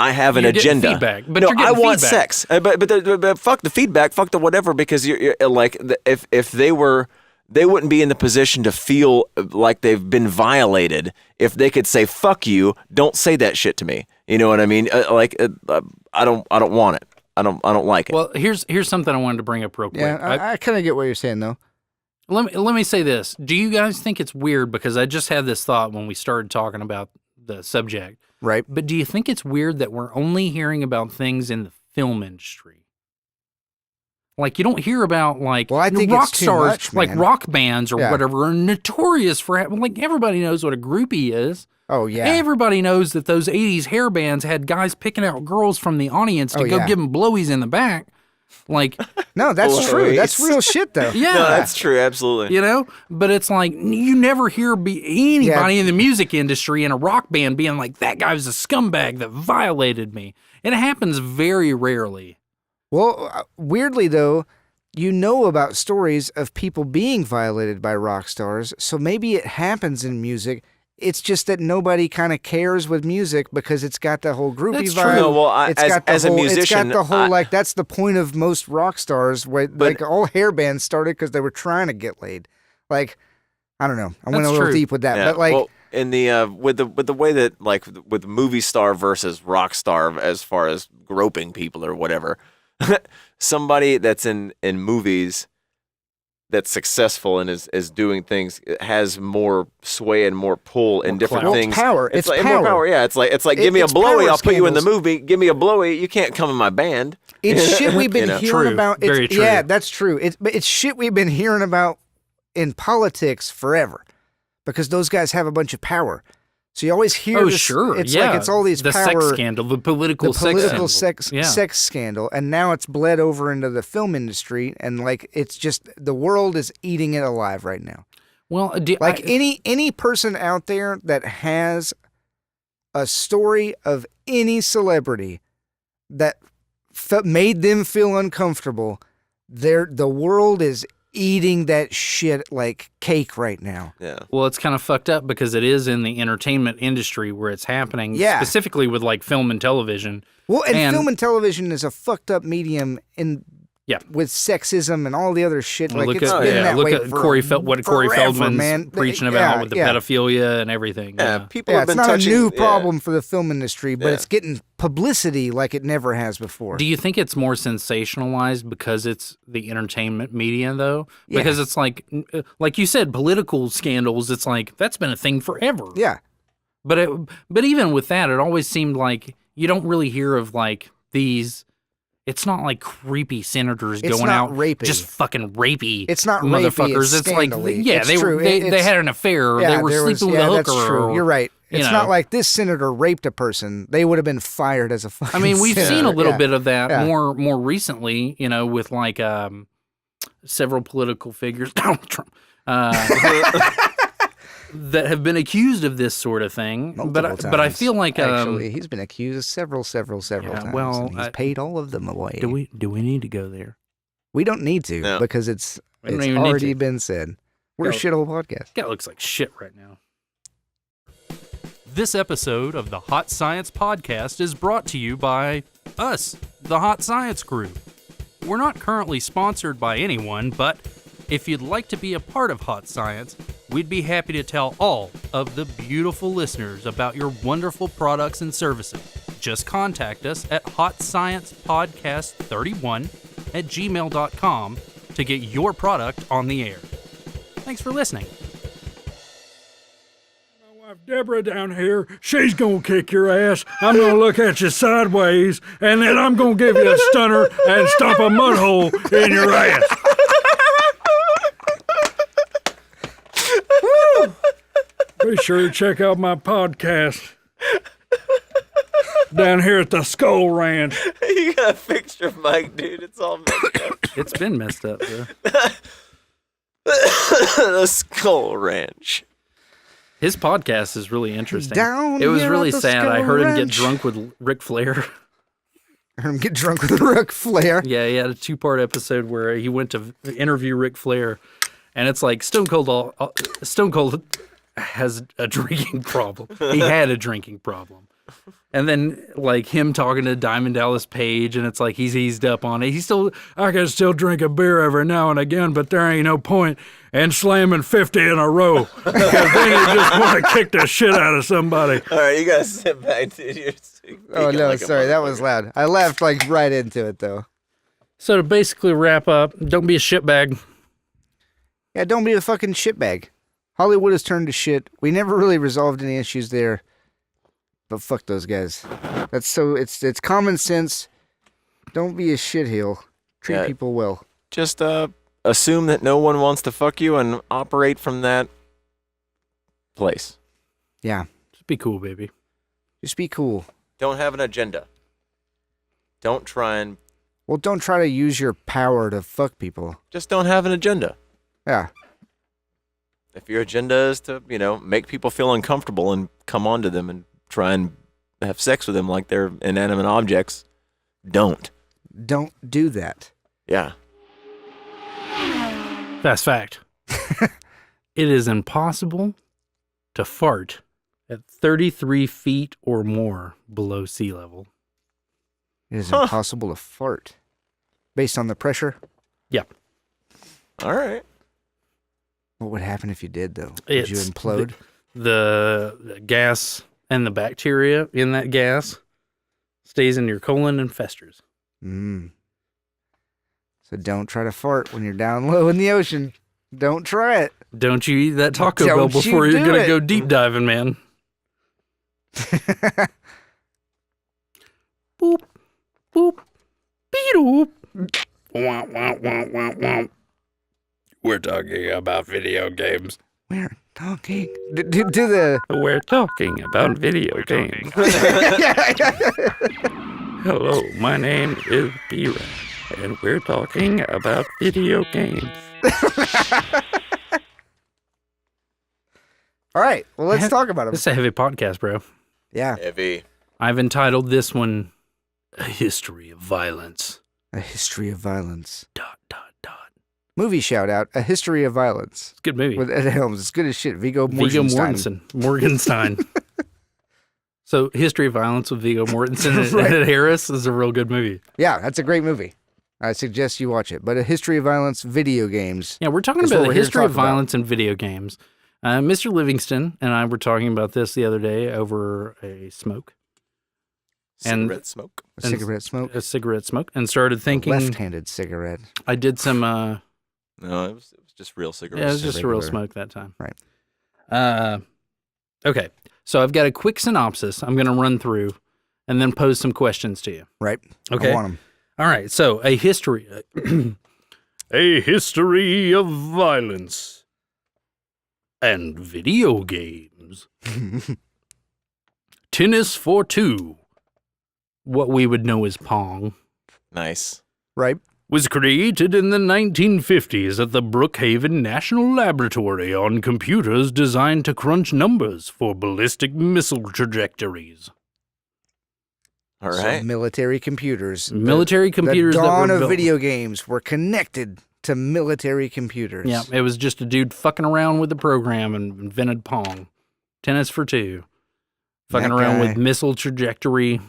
D: I have an
B: You're getting
D: agenda.
B: feedback, but
D: no,
B: you're
D: I
B: getting
D: want
B: feedback.
D: sex. But fuck the feedback, fuck the whatever, because you're like if they wouldn't be in the position to feel like they've been violated if they could say fuck you. Don't say that shit to me. You know what I mean? I don't want it. I don't like it.
B: well, here's something I wanted to bring up real quick.
A: Yeah, I kind of get what you're saying though.
B: Let me say this. Do you guys think it's weird? Because I just had this thought when we started talking about the subject.
A: Right.
B: But do you think it's weird that we're only hearing about things in the film industry? Like you don't hear about like
A: Well, I think
B: rock
A: it's too
B: stars,
A: much,
B: like
A: man.
B: rock bands or
A: Yeah.
B: whatever, are notorious for like everybody knows what a groupie is.
A: Oh yeah.
B: Everybody knows that those '80s hair bands had guys picking out girls from the audience to
A: Oh,
B: go
A: yeah.
B: give them blowies in the back. Like,
A: No, that's true. That's
D: Boys.
A: real shit though.
B: yeah,
D: no, that's true. Absolutely.
B: you know. But it's like you never hear anybody in the music industry in a rock band being like, "That guy was a scumbag that violated me." It happens very rarely.
A: Well, weirdly though, you know about stories of people being violated by rock stars, so maybe it happens in music. It's just that nobody kind of cares with music because it's got the whole groupie
B: That's
A: vibe.
B: true.
D: No, well,
A: It's
D: as-
A: got the
D: as a
A: whole,
D: musician,
A: it's got the whole
D: I-
A: like that's the point of most rock stars. Where like all hair bands started because they were trying to get laid. Like I don't know. I went
B: That's
A: a little
B: true.
A: deep with that,
D: Yeah,
A: but like
D: well, in the with the way that like with movie star versus rock star as far as groping people or whatever, somebody that's in movies that's successful and is doing things has more sway and more pull in
B: More
D: different
B: clout.
A: Well,
D: things.
A: power. It's
D: like
A: power.
D: more power. Yeah, it's like give me a
A: It's
D: blowy,
A: power
D: I'll put you in the
A: scandals.
D: movie. Give me a blowy, you can't come in my band.
A: it's shit we've been
D: You know.
A: hearing
B: True.
A: about. It's,
B: Very true.
A: Yeah, that's true. It's shit we've been hearing about in politics forever because those guys have a bunch of power. So you always hear
B: Oh,
A: this,
B: sure.
A: It's
B: yeah.
A: like it's all these
B: the
A: power,
B: sex scandal, the political
A: the political
B: sex scandal. Yeah.
A: sex scandal, and now it's bled over into the film industry, and like it's just the world is eating it alive right now.
B: Well,
A: Like any person out there that has a story of any celebrity that made them feel uncomfortable, the world is eating that shit like cake right now.
D: Yeah.
B: well, it's kind of fucked up because it is in the entertainment industry where it's happening,
A: Yeah.
B: specifically with like film and television.
A: Well, and
B: And-
A: film and television is a fucked up medium in
B: Yeah.
A: with sexism and all the other shit.
B: Well,
A: Like
B: look
A: it's
B: at,
A: been
B: yeah,
A: that
B: look
A: way
B: at
A: for
B: Corey what Corey
A: forever,
B: Feldman's
A: man.
B: preaching
A: Yeah,
B: about with the
A: yeah.
B: pedophilia and everything.
D: Yeah,
B: Yeah.
D: people
A: Yeah,
D: have
A: it's
D: been
A: not
D: touching
A: a new
D: yeah.
A: problem for the film industry, but
D: Yeah.
A: it's getting publicity like it never has before.
B: Do you think it's more sensationalized because it's the entertainment media, though?
A: Yeah.
B: Because it's like you said, political scandals. It's like that's been a thing forever.
A: Yeah.
B: But even with that, it always seemed like you don't really hear of like these. It's not like creepy senators
A: It's
B: going
A: not
B: out
A: rapey.
B: just fucking rapey.
A: It's not rapey,
B: motherfuckers.
A: it's
B: like
A: scandally.
B: yeah,
A: It's
B: they
A: true.
B: were they
A: It's-
B: had an affair. Or
A: Yeah,
B: they were
A: there
B: sleeping
A: was,
B: with a
A: that's
B: hooker.
A: true.
B: or-
A: You're right.
B: you
A: It's
B: know.
A: not like this senator raped a person. They would have been fired as a fucking
B: I mean, we've
A: senator.
B: seen a little
A: Yeah.
B: bit of that
A: Yeah.
B: more recently, you know, with like several political figures, Donald Trump, that have been accused of this sort of thing.
A: Multiple
B: But I
A: times.
B: feel like
A: Actually, he's been accused several
B: Yeah,
A: times.
B: well,
A: and he's paid all of them away.
B: do we need to go there?
A: We don't need to
D: No.
A: because it's
B: We don't even need
A: already
B: to.
A: been said. We're a
B: Go.
A: shithole podcast.
B: Guy looks like shit right now.
F: This episode of the Hot Science Podcast is brought to you by us, the Hot Science Crew. We're not currently sponsored by anyone, but if you'd like to be a part of Hot Science, we'd be happy to tell all of the beautiful listeners about your wonderful products and services. Just contact us at hotsciencepodcast31@gmail.com to get your product on the air. Thanks for listening.
G: Deborah down here, she's gonna kick your ass. I'm gonna look at you sideways, and then I'm gonna give you a stunner and stomp a mud hole in your ass. Be sure to check out my podcast down here at the Skull Ranch.
D: You gotta fix your mic, dude. It's all messed up.
B: It's been messed up, bro.
D: The Skull Ranch.
B: His podcast is really interesting.
A: Down
B: it was
A: here
B: really
A: at the
B: sad. I
A: Skull
B: heard him get
A: Ranch.
B: drunk with Ric Flair.
A: I heard him get drunk with Ric Flair.
B: Yeah, he had a 2-part episode where he went to interview Ric Flair, and it's like Stone Cold has a drinking problem. He had a drinking problem. And then like him talking to Diamond Dallas Page, and it's like he's eased up on it.
G: I can still drink a beer every now and again, but there ain't no point in slamming 50 in a row. Because then you just want to kick the shit out of somebody.
D: All right, you gotta sit back, dude. You're speaking
A: Oh no,
D: like a
A: sorry, that
D: motherfucker.
A: was loud. I laughed like right into it though.
B: So to basically wrap up, don't be a shitbag.
A: Yeah, don't be a fucking shitbag. Hollywood has turned to shit. We never really resolved any issues there. But fuck those guys. It's common sense. Don't be a shitheel. Treat
D: Yeah.
A: people well.
D: Just assume that no one wants to fuck you and operate from that place.
A: Yeah.
B: Just be cool, baby.
A: Just be cool.
D: Don't have an agenda. Don't try and
A: Well, don't try to use your power to fuck people.
D: just don't have an agenda.
A: Yeah.
D: If your agenda is to, make people feel uncomfortable and come onto them and try and have sex with them like they're inanimate objects, don't.
A: Don't do that.
D: Yeah.
B: Fast fact. It is impossible to fart at 33 feet or more below sea level.
A: It is
D: Huh.
A: impossible to fart. Based on the pressure?
B: Yep.
D: All right.
A: What would happen if you did, though? Would you
B: It's
A: implode?
B: The gas and the bacteria in that gas stays in your colon and festers.
A: So don't try to fart when you're down low in the ocean. Don't try it.
B: Don't you eat that Taco Bell
A: Don't you
B: before you're
A: do
B: going to
A: it.
B: go deep diving, man. Boop, boop, beep-doop. Wah, wah, wah, wah, wah. We're talking about video games.
A: We're talking. Do the.
B: We're talking about video games. Hello, my name is B-Rat, and we're talking about video games.
A: All right. Well, let's talk about them.
B: This is a heavy podcast, bro.
A: Yeah.
D: Heavy.
B: I've entitled this one, A History of Violence.
A: A History of Violence. ...
B: It's
A: Movie shout out. A History of Violence.
B: a good movie.
A: With Ed Helms. It's good as shit. Viggo
B: Viggo
A: Mortensen.
B: Mortensen. So, History of Violence with Viggo Mortensen and
A: Right.
B: Ed Harris is a real good movie.
A: Yeah, that's a great movie. I suggest you watch it. But A History of Violence video games.
B: Yeah, we're talking
A: That's
B: about
A: what
B: the
A: we're here to
B: history of
A: talk about.
B: violence in video games. Mr. Livingston and I were talking about this the other day over a smoke. And-
D: Cigarette smoke.
A: A cigarette smoke.
B: A cigarette smoke, and started thinking.
A: Left-handed cigarette.
B: I did some.
D: No, it was just real cigarettes.
B: Yeah, it was just a real
A: regular.
B: smoke that time.
A: Right.
B: Okay, so I've got a quick synopsis I'm going to run through, and then pose some questions to you.
A: Right.
B: Okay.
A: I want 'em.
B: All right. So a history. A history of violence and video games. Tennis for Two, what we would know as Pong,
D: Nice.
A: Right.
B: was created in the 1950s at the Brookhaven National Laboratory on computers designed to crunch numbers for ballistic missile trajectories.
D: All
A: So
D: right.
A: military computers.
B: Military computers
A: The
B: that
A: dawn
B: were
A: of
B: built.
A: video games were connected to military computers.
B: Yeah, it was just a dude fucking around with the program and invented Pong. Tennis for Two. Fucking
A: That
B: around
A: guy-
B: with missile trajectory.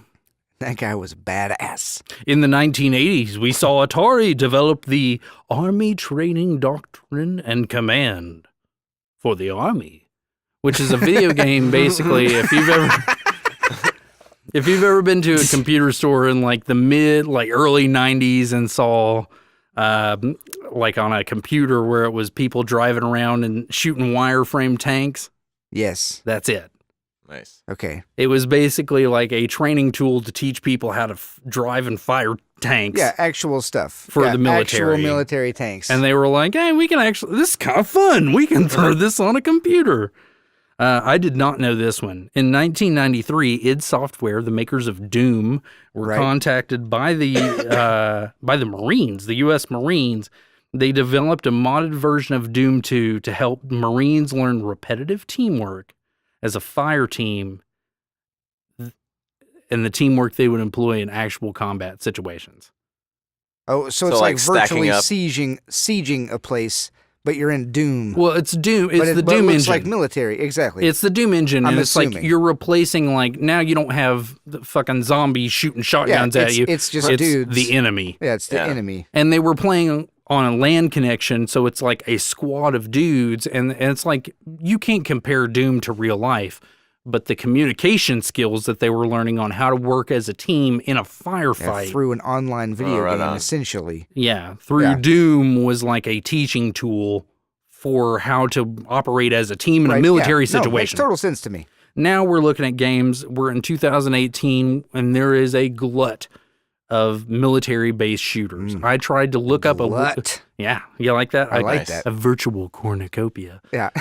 A: That guy was badass.
B: In the 1980s, we saw Atari develop the Army Training Doctrine and Command for the Army, which is a video game basically. If you've ever been to a computer store in like the early 90s and saw like on a computer where it was people driving around and shooting wireframe tanks,
A: Yes.
B: that's it.
D: Nice.
A: Okay.
B: It was basically like a training tool to teach people how to drive and fire tanks.
A: Yeah, actual stuff.
B: For
A: Yeah,
B: the military.
A: Actual military tanks.
B: And they were like, hey, we can actually, this is kind of fun. We can throw this on a computer. I did not know this one. In 1993, id Software, the makers of Doom, were
A: Right.
B: contacted by the Marines, the U.S. Marines. They developed a modded version of Doom 2 to help Marines learn repetitive teamwork as a fire team and the teamwork they would employ in actual combat situations.
A: Oh, so
D: So,
A: it's
D: like,
A: like
D: stacking
A: virtually
D: up.
A: sieging a place, but you're in Doom.
B: Well, it's Doom. It's
A: but
B: the
A: but it
B: Doom
A: looks
B: engine.
A: like military. Exactly.
B: It's the Doom engine,
A: I'm
B: and it's like
A: assuming.
B: you're replacing, like, now you don't have the fucking zombies shooting shotguns at
A: it's-
B: you.
A: it's just dudes.
B: the enemy.
A: yeah, it's the
D: Yeah.
A: enemy.
B: And they were playing on a LAN connection, so it's like a squad of dudes, and it's like you can't compare Doom to real life, but the communication skills that they were learning on how to work as a team in a
A: Yeah,
B: firefight,
A: through an online video
D: right
A: game,
D: on.
A: essentially.
B: through
A: Yeah.
B: Doom was like a teaching tool for how to operate as a team in
A: Right,
B: a military
A: yeah. No, makes
B: situation.
A: total sense to me.
B: Now we're looking at games. We're in 2018, and there is a glut of military-based shooters. I tried to look up
A: Glut.
B: Yeah, you like that?
A: I like
D: Nice.
A: that.
B: A virtual cornucopia
A: Yeah.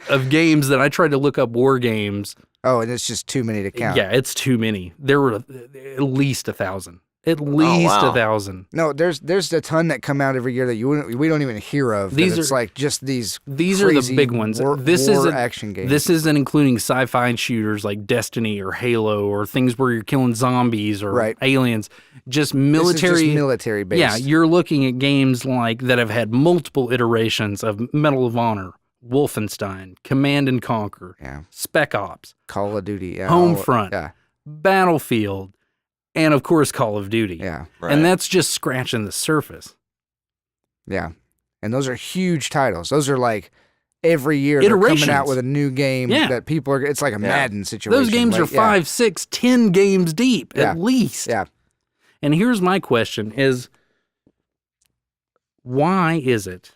B: of games that I tried to look up war games.
A: Oh, and it's just too many to count.
B: Yeah, it's too many. There were at least 1,000. At least
D: wow.
B: 1,000.
A: No, there's a ton that come out every year that we don't even hear of.
B: These
A: It's
B: are-
A: like just these.
B: These are the
A: crazy
B: big ones.
A: War,
B: This
A: war
B: isn't
A: action games.
B: This isn't including sci-fi shooters like Destiny or Halo or things where you're killing zombies or
A: Right.
B: aliens. Just
A: This is
B: military.
A: just military based.
B: Yeah, you're looking at games like that have had multiple iterations of Medal of Honor, Wolfenstein, Command and Conquer,
A: Yeah.
B: Spec Ops,
A: Call of Duty. Yeah,
B: Homefront.
A: Yeah,
B: Battlefield, and of course Call of Duty.
A: yeah,
D: Right.
B: And that's just scratching the surface.
A: yeah. And those are huge titles. Those are like every year they're coming out
B: Iterations.
A: with a new game
B: Yeah.
A: that people are. It's like a Madden situation.
B: Those games
A: like,
B: are 5, 6, 10 games deep
A: Yeah.
B: at least.
A: Yeah.
B: And here's my question is why is it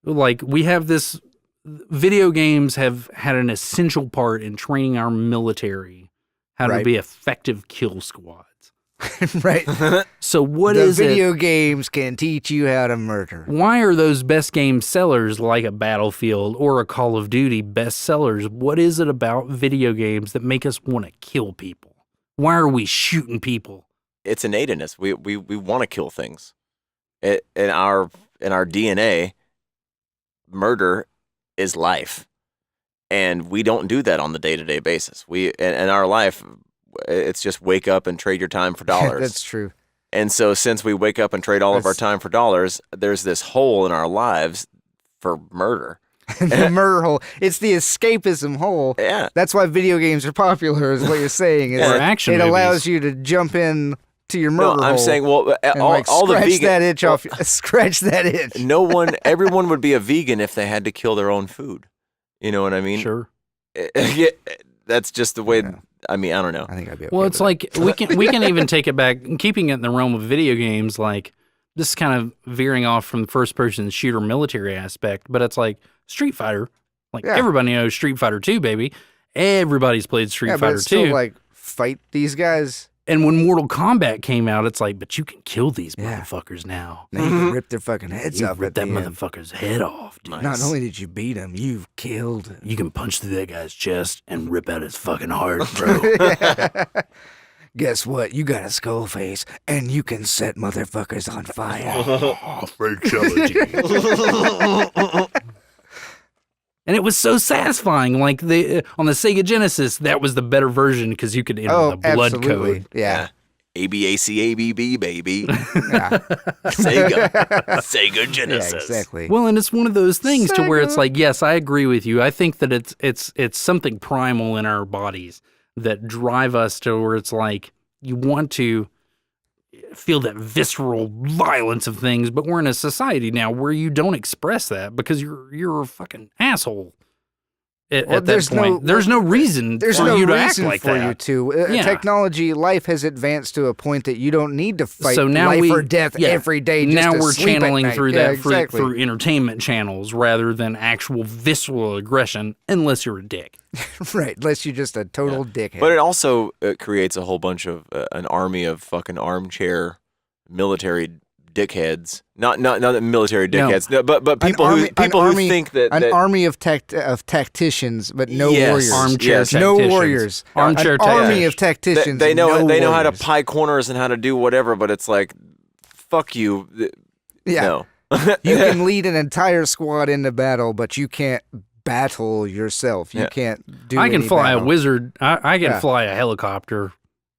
B: like we have this video games have had an essential part in training our military how to
A: Right.
B: be effective kill squads.
A: right.
B: So what
A: the
B: is
A: video
B: it?
A: games can teach you how to murder.
B: Why are those best game sellers like a Battlefield or a Call of Duty best sellers? What is it about video games that make us want to kill people? Why are we shooting people?
D: It's innate in us. We want to kill things. In our DNA, murder is life, and we don't do that on the day-to-day basis. In our life, it's just wake up and trade your time for dollars.
A: That's true.
D: And so, since we wake up and trade all of our
A: That's-
D: time for dollars, there's this hole in our lives for murder.
A: The murder hole. It's the escapism hole.
D: Yeah.
A: That's why video games are popular, is what you're saying. Is
B: Or
A: that
B: action
A: it
B: movies.
A: allows you to jump in to your
D: No,
A: murder
D: I'm
A: hole
D: saying, well,
A: and
D: all,
A: like
D: all the
A: scratch
D: vegan,
A: that itch off. Scratch that itch.
D: everyone would be a vegan if they had to kill their own food. You know what I mean?
B: Sure.
D: Yeah, that's just the way.
A: Yeah.
D: I mean, I don't know.
A: I think I'd be okay
B: Well, it's
A: with it.
B: like we can even take it back, keeping it in the realm of video games. Like this is kind of veering off from the first person shooter military aspect, but it's like Street Fighter. Like
A: Yeah.
B: everybody knows Street Fighter 2, baby. Everybody's played Street
A: Yeah, but
B: Fighter
A: it's
B: 2.
A: still like fight these guys.
B: And when Mortal Kombat came out, it's like, but you can kill these
A: Yeah.
B: motherfuckers now.
A: Now you can rip their fucking heads
B: You
A: off
B: rip
A: at
B: that
A: the end.
B: motherfucker's head off, dude.
A: Not only did you beat him, you've killed him.
B: You can punch through that guy's chest and rip out his fucking heart, bro.
A: Guess what? You got a skull face, and you can set motherfuckers on fire.
B: And it was so satisfying. Like on the Sega Genesis, that was the better version because you could enter
A: Oh,
B: the blood
A: absolutely.
B: code.
A: Yeah.
D: ABACABB, baby.
A: Yeah.
D: Sega Genesis.
A: Yeah, exactly.
B: Well, and it's one of those things to where it's like, yes, I agree with you. I think that it's something primal in our bodies that drive us to where it's like you want to feel that visceral violence of things, but we're in a society now where you don't express that because you're a fucking asshole. At that
A: there's
B: point, there's no reason
A: There's
B: for
A: no
B: you to
A: reason
B: act like
A: for
B: that.
A: you to.
B: Yeah.
A: Technology, life has advanced to a point that you don't need to fight
B: So now
A: life or death every day. Just
B: now
A: to
B: we're
A: sleep at
B: channeling
A: night.
B: through
A: Yeah,
B: that
A: exactly.
B: through entertainment channels rather than actual visceral aggression, unless you're a dick.
A: Right, unless you're just a total dickhead.
D: But it also creates a whole bunch of an army of fucking armchair military dickheads. Not military
B: No.
D: dickheads. No, but
A: An
D: people
A: army-
D: who think that
A: an
D: that-
A: army of tacticians, but no
D: Yes.
A: warriors.
B: Armchair
D: Yes.
A: No
B: tacticians.
A: warriors.
B: Armchair
A: An army
B: tacticians.
A: of tacticians.
D: they know
A: no
D: they know how to
A: warriors.
D: pie corners and how to do whatever, but it's like, fuck you.
A: Yeah.
D: No.
A: You can lead an entire squad into battle, but you can't battle yourself. You
D: Yeah.
A: can't do.
B: I can
A: any
B: fly
A: battle.
B: a wizard. I can
A: Yeah.
B: fly a helicopter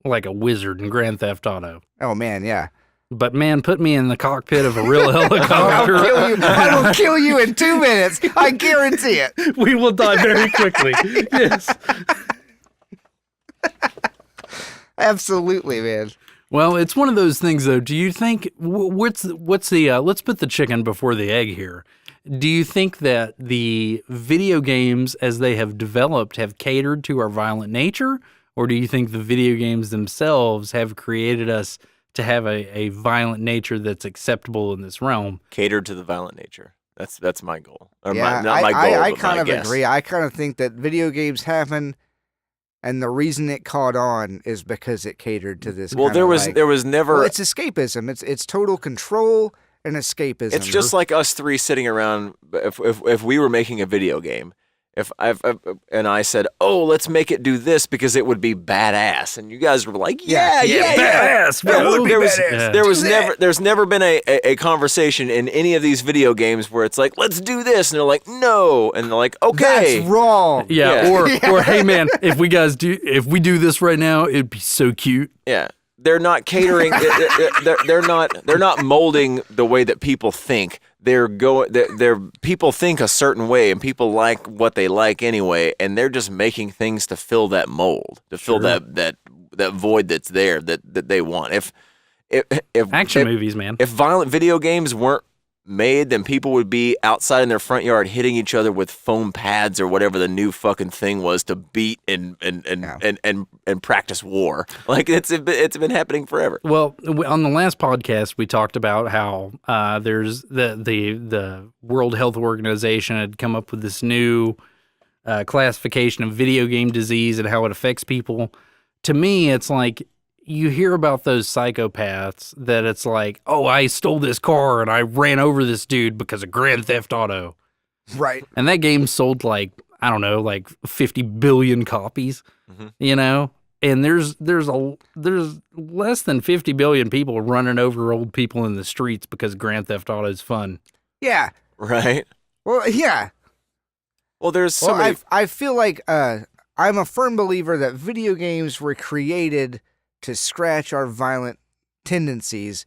B: like a wizard in Grand Theft Auto.
A: Oh man, yeah.
B: But man, put me in the cockpit of a real
A: I'll
B: helicopter.
A: kill you. I will kill you in 2 minutes. I guarantee it.
B: We will die very quickly. Yes.
A: Absolutely, man.
B: Well, it's one of those things, though. Do you think what's the let's put the chicken before the egg here? Do you think that the video games, as they have developed, have catered to our violent nature, or do you think the video games themselves have created us to have a violent nature that's acceptable in this realm?
D: Catered to the violent nature. That's my goal. Or
A: Yeah,
D: not my goal.
A: I
D: but
A: kind
D: my
A: of
D: guess.
A: agree. I kind of think that video games happen, and the reason it caught on is because it catered to this.
D: Well,
A: kinda
D: there was
A: like-
D: there was never.
A: Well, it's escapism. It's total control and escapism.
D: It's just like us three sitting around. If we were making a video game, if I said, "Oh, let's make it do this because it would be badass," and you guys were like, "Yeah,
B: badass,
D: There
B: bro.
D: was- there was,
B: Yeah.
D: there was
A: Do
D: never
A: that.
D: there's never been a conversation in any of these video games where it's like, "Let's do this," and they're like, "No," and they're like, "Okay."
A: That's wrong.
B: Yeah,
D: Yeah.
B: or hey man, if we do this right now, it'd be so cute.
D: Yeah, they're not catering. they're not molding the way that people think. They're people think a certain way, and people like what they like anyway, and they're just making things to fill that mold, to fill that void that's there that they want. If
B: Action movies, man.
D: if violent video games weren't made, then people would be outside in their front yard hitting each other with foam pads or whatever the new fucking thing was to beat and practice war. Like it's been happening forever.
B: Well, on the last podcast, we talked about how there's the World Health Organization had come up with this new classification of video game disease and how it affects people. To me, it's like you hear about those psychopaths that it's like, oh, I stole this car and I ran over this dude because of Grand Theft Auto.
A: Right.
B: And that game sold like, I don't know, like 50 billion copies, you know? And there's less than 50 billion people running over old people in the streets because Grand Theft Auto is fun.
A: Yeah.
D: Right?
A: Well, yeah.
D: Well, there's so
A: Well,
D: many.
A: I feel like I'm a firm believer that video games were created to scratch our violent tendencies,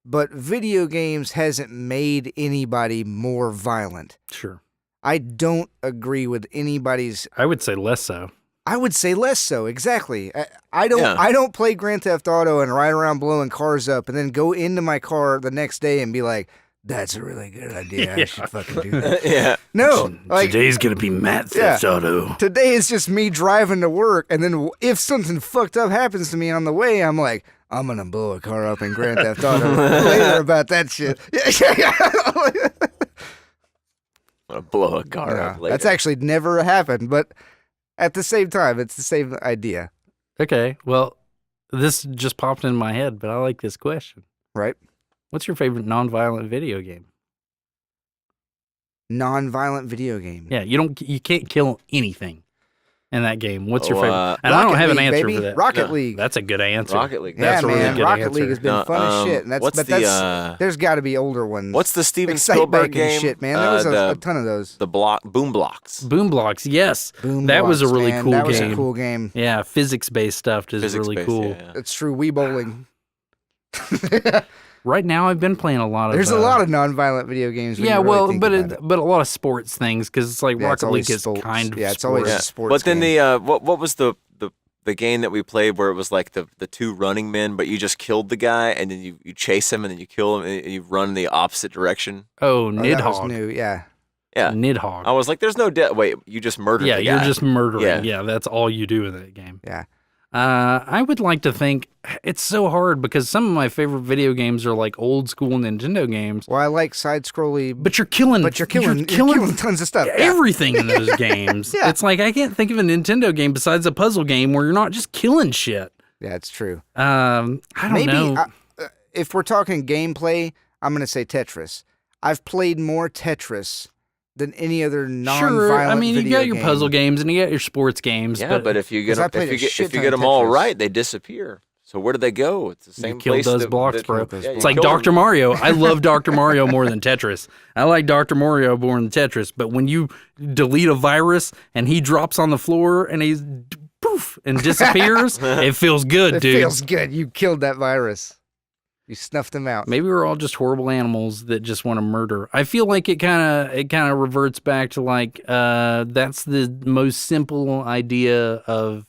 A: but video games hasn't made anybody more violent.
B: Sure.
A: I don't agree with anybody's.
B: I would say less so.
A: I would say less so. Exactly. I don't.
D: Yeah.
A: I don't play Grand Theft Auto and ride around blowing cars up, and then go into my car the next day and be like, "That's a really good idea. I should fucking do that."
D: Yeah.
A: No, like
B: Today's going to be Matt Theft Auto.
A: today is just me driving to work, and then if something fucked up happens to me on the way, I'm like, I'm gonna blow a car up in Grand Theft Auto later about that shit.
D: I'm gonna blow a car up later.
A: That's actually never happened, but at the same time, it's the same idea,
B: Okay. Well, this just popped in my head, but I like this question.
A: right?
B: What's your favorite nonviolent video game?
A: Non-violent video game.
B: Yeah, you can't kill anything in that game. What's your
D: Oh,
B: favorite? And I don't
A: Rocket
B: have an
A: League,
B: answer
A: baby.
B: for that.
A: Rocket
D: No.
A: League.
B: That's a good answer.
D: Rocket League.
A: Yeah,
B: That's a really
A: man.
B: good
A: Rocket
B: answer.
A: League has been
D: No,
A: fun as shit, and that's
D: what's
A: but
D: the,
A: that's there's got to be older ones.
D: What's the Steven
A: Excite
D: Spielberg
A: Bike and
D: game?
A: shit, man. There was a
D: The
A: ton of those.
D: the Boom Blocks.
B: Boom Blocks, yes.
A: Boom
B: that was a
A: Blocks,
B: really
A: man.
B: cool
A: That was
B: game.
A: a cool game.
B: Yeah, physics-based stuff is really
D: Physics-based,
B: cool.
D: yeah.
A: It's true. Wii bowling.
B: Right now, I've been playing a lot of.
A: There's a lot of non-violent video games. when
B: Yeah,
A: you really
B: well,
A: think
B: but
A: about it.
B: but a lot of sports things because it's like
A: Yeah, it's
B: Rocket
A: always
B: League is
A: sports.
B: kind of
A: Yeah, it's
B: sports.
A: always
D: Yeah.
A: a sports
D: But then
A: game.
D: the what was the game that we played where it was like the two running men, but you just killed the guy and then you chase him and then you kill him and you run in the opposite direction.
B: Oh,
A: Oh, that was
B: Nidhogg.
A: new. Yeah.
D: Yeah.
B: Nidhogg.
D: I was like, "There's no death." Wait, you just murdered
B: Yeah,
D: the
B: you're
D: guy.
B: just murdering.
D: Yeah.
B: Yeah, that's all you do in that game.
A: Yeah.
B: I would like to think it's so hard because some of my favorite video games are like old school Nintendo games,
A: Well, I like side-scrolly,
B: but you're killing.
A: you're killing tons of stuff. Yeah.
B: everything in those games.
A: Yeah.
B: It's like I can't think of a Nintendo game besides a puzzle game where you're not just killing shit.
A: Yeah, it's true.
B: I don't
A: Maybe
B: know.
A: if we're talking gameplay, I'm going to say Tetris. I've played more Tetris than any other
B: Sure,
A: non-violent
B: I mean, you
A: video
B: got your
A: game.
B: puzzle games and you got your sports games.
D: Yeah, but if you get
A: 'Cause I
D: them,
A: played a shit
D: if you
A: ton
D: get
A: of
D: them all
A: Tetris.
D: right, they disappear. So where do they go? It's the same
B: kill
D: place.
B: those
D: that-
B: blocks,
D: that-
B: bro.
A: those
D: yeah, you
B: It's like
D: kill
B: Dr.
D: them.
B: Mario. I love Dr. Mario more than Tetris. I like Dr. Mario more than Tetris. But when you delete a virus and he drops on the floor and he's poof and disappears, it feels good,
A: It
B: dude.
A: feels good. You killed that virus. You snuffed him out.
B: Maybe we're all just horrible animals that just want to murder. I feel like it kind of reverts back to like that's the most simple idea of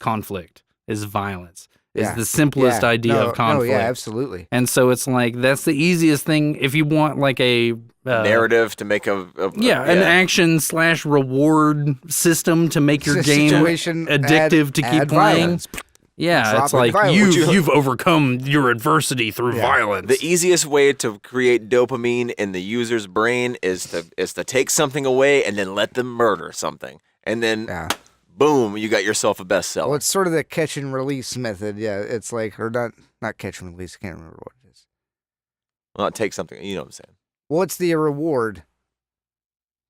B: conflict is violence. Is
A: Yeah.
B: the simplest
A: Yeah.
B: idea
A: No,
B: of conflict.
A: No, yeah, absolutely.
B: And so it's like that's the easiest thing if you want like a
D: Narrative to make a
B: an action / reward system to make your game
A: Situation,
B: addictive to keep
A: add
B: playing.
A: violence.
B: Yeah,
A: Drop
B: it's
A: in
B: like
A: violence.
B: you've overcome your adversity through violence.
D: The easiest way to create dopamine in the user's brain is to take something away and then let them murder something, and then
A: Yeah.
D: boom, you got yourself a bestseller.
A: Well, it's sort of the catch and release method. Yeah, it's like, or not catch and release. I can't remember what it is.
D: Well, not take something. You know what I'm saying?
A: What's the reward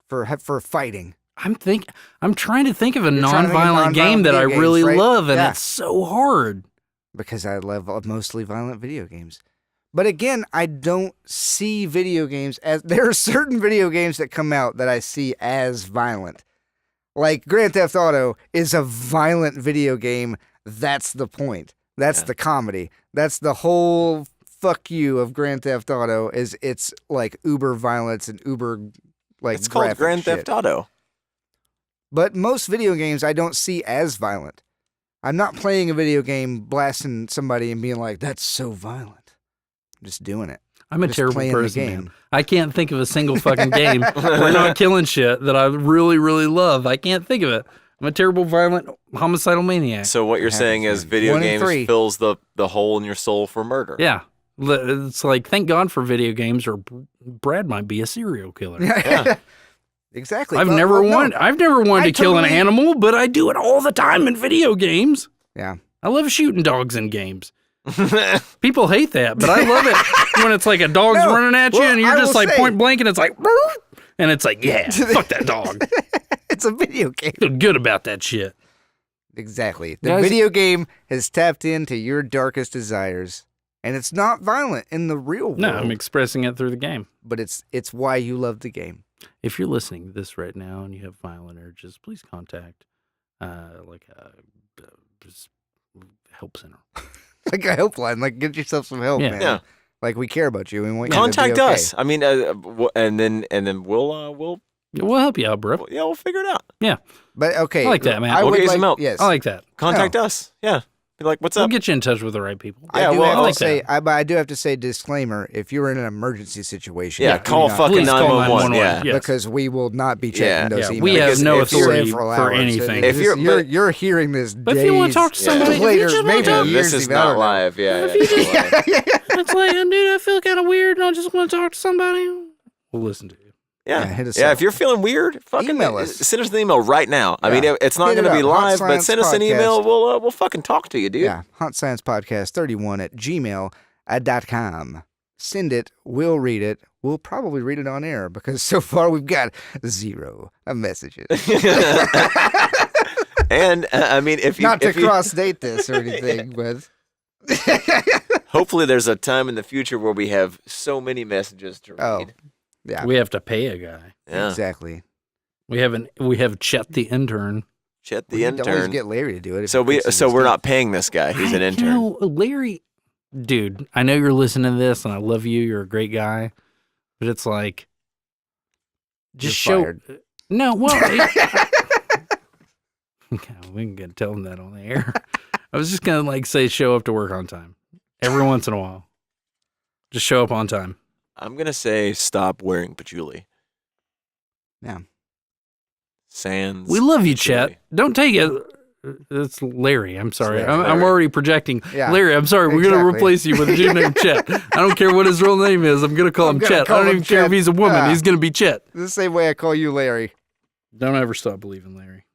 A: for fighting?
B: I'm trying to think of a
A: You're trying to think of
B: non-violent game
A: non-violent
B: that I
A: video
B: really
A: games, right?
B: love, and
A: Yeah.
B: it's so hard.
A: Because I love mostly violent video games. But again, I don't see video games as there are certain video games that come out that I see as violent. Like Grand Theft Auto is a violent video game. That's the point. That's the comedy. That's the whole fuck you of Grand Theft Auto is it's like uber violence and uber like
D: It's called
A: graphic
D: Grand
A: shit.
D: Theft Auto.
A: But most video games I don't see as violent. I'm not playing a video game blasting somebody and being like, that's so violent. I'm just doing it.
B: I'm a
A: Just
B: terrible
A: playing the
B: person,
A: game.
B: man. I can't think of a single fucking game we're not killing shit that I really, really love. I can't think of it. I'm a terrible, violent, homicidal maniac.
D: So what you're
A: It
D: saying
A: happens,
D: is
A: man.
D: video
A: 1 in
D: games
A: 3.
D: fills the hole in your soul for murder.
B: Yeah. It's like, thank God for video games, or Brad might be a serial killer.
D: Yeah.
A: Exactly.
B: I've
A: Well,
B: never
A: well,
B: wanted.
A: no.
B: I've never wanted
A: I
B: to kill an
A: totally-
B: animal, but I do it all the time in video games.
A: Yeah.
B: I love shooting dogs in games. People hate that, but I love it when it's like a dog's
A: No,
B: running at you
A: well,
B: and you're
A: I
B: just
A: will
B: like
A: say-
B: point blank and it's like, "Brrr," and it's like, yeah, fuck that dog.
A: It's a video game.
B: Feel good about that shit.
A: Exactly. The
B: Guys-
A: video game has tapped into your darkest desires. And it's not violent in the real world.
B: No, I'm expressing it through the game.
A: but it's why you love the game.
B: If you're listening to this right now and you have violent urges, please contact like a help center.
A: Like a helpline. Like get yourself some help,
B: Yeah.
A: man.
D: Yeah.
A: Like we care about you and want you
D: Contact
A: to be okay.
D: us. I mean, and then we'll
B: We'll help you out, bro.
D: we'll figure it out.
B: Yeah,
A: But okay.
B: I like that, man.
A: I
D: We'll
A: would
D: get you
A: like,
D: some help.
A: Yes.
B: I like that.
D: Contact us. Yeah. Be like, what's
B: We'll
D: up?
B: get you in touch with the right people.
A: I
D: Yeah,
A: do
D: well,
A: have
D: I
A: to
B: like
A: say,
B: that.
A: but I do have to say disclaimer: if you're in an emergency situation,
D: Yeah,
A: do
D: call
A: not-
D: fucking
B: Please call
D: 911.
B: 911.
D: Yeah.
B: Yes.
A: because we will not be
D: Yeah.
A: checking those
B: Yeah,
A: emails.
B: we have
D: Because
B: no
D: if you're-
B: authority
A: several
B: for
A: hours.
B: anything.
D: If you're-
A: you're hearing this,
B: But if you want to talk to
D: Yeah.
B: somebody, if you
A: later,
B: just
A: maybe
B: want to
A: years
D: This is
A: even, I
D: not
A: don't know.
D: live. Yeah.
B: If you just-
D: yeah.
B: it's like, dude, I feel kind of weird and I just want to talk to somebody. We'll listen to you.
D: Yeah,
A: Yeah, hit us
D: yeah.
A: up.
D: If you're feeling weird, fucking
A: Email us.
D: Send us an email right now. I mean,
A: Yeah.
D: it's not
A: Hit it
D: going to be
A: up. Hot
D: live, but
A: Science
D: send us an
A: Podcast.
D: email. We'll fucking talk to you, dude.
A: Yeah, Hot Science Podcast 31 at gmail.com. Send it. We'll read it. We'll probably read it on air because so far we've got 0 messages.
D: And I mean, if you
A: Not to
D: if you-
A: cross date this or anything, but
D: hopefully there's a time in the future where we have so many messages to
A: oh,
D: read.
A: yeah,
B: We have to pay a guy.
D: Yeah,
A: exactly.
B: We have Chet the intern.
D: Chet
A: We
D: the
A: need to always
D: intern.
A: get Larry to do it. if
D: So
A: he fixes
D: so
A: his
D: we're
A: game.
D: not paying this guy. He's an intern.
B: You know, Larry, dude, I know you're listening to this and I love you. You're a great guy. But it's like, just
A: You're
B: show.
A: fired.
B: No, well, okay, we can tell him that on the air. I was just going to like say, show up to work on time every once in a while. Just show up on time.
D: I'm gonna say stop wearing patchouli.
A: Yeah.
D: Sans.
B: We love you,
D: patchouli.
B: Chet. Don't take it. It's Larry. I'm sorry.
A: Larry.
B: I'm already projecting.
A: Yeah.
B: Larry, I'm sorry. We're going to
A: Exactly.
B: replace you with a dude named Chet. I don't care what his real name is. I'm going to call
A: I'm
B: him
A: gonna
B: Chet.
A: call
B: I don't
A: him
B: even care if
A: Chet.
B: he's a woman.
A: Ah.
B: He's going to be Chet.
A: The same way I call you Larry.
B: Don't ever stop believing Larry.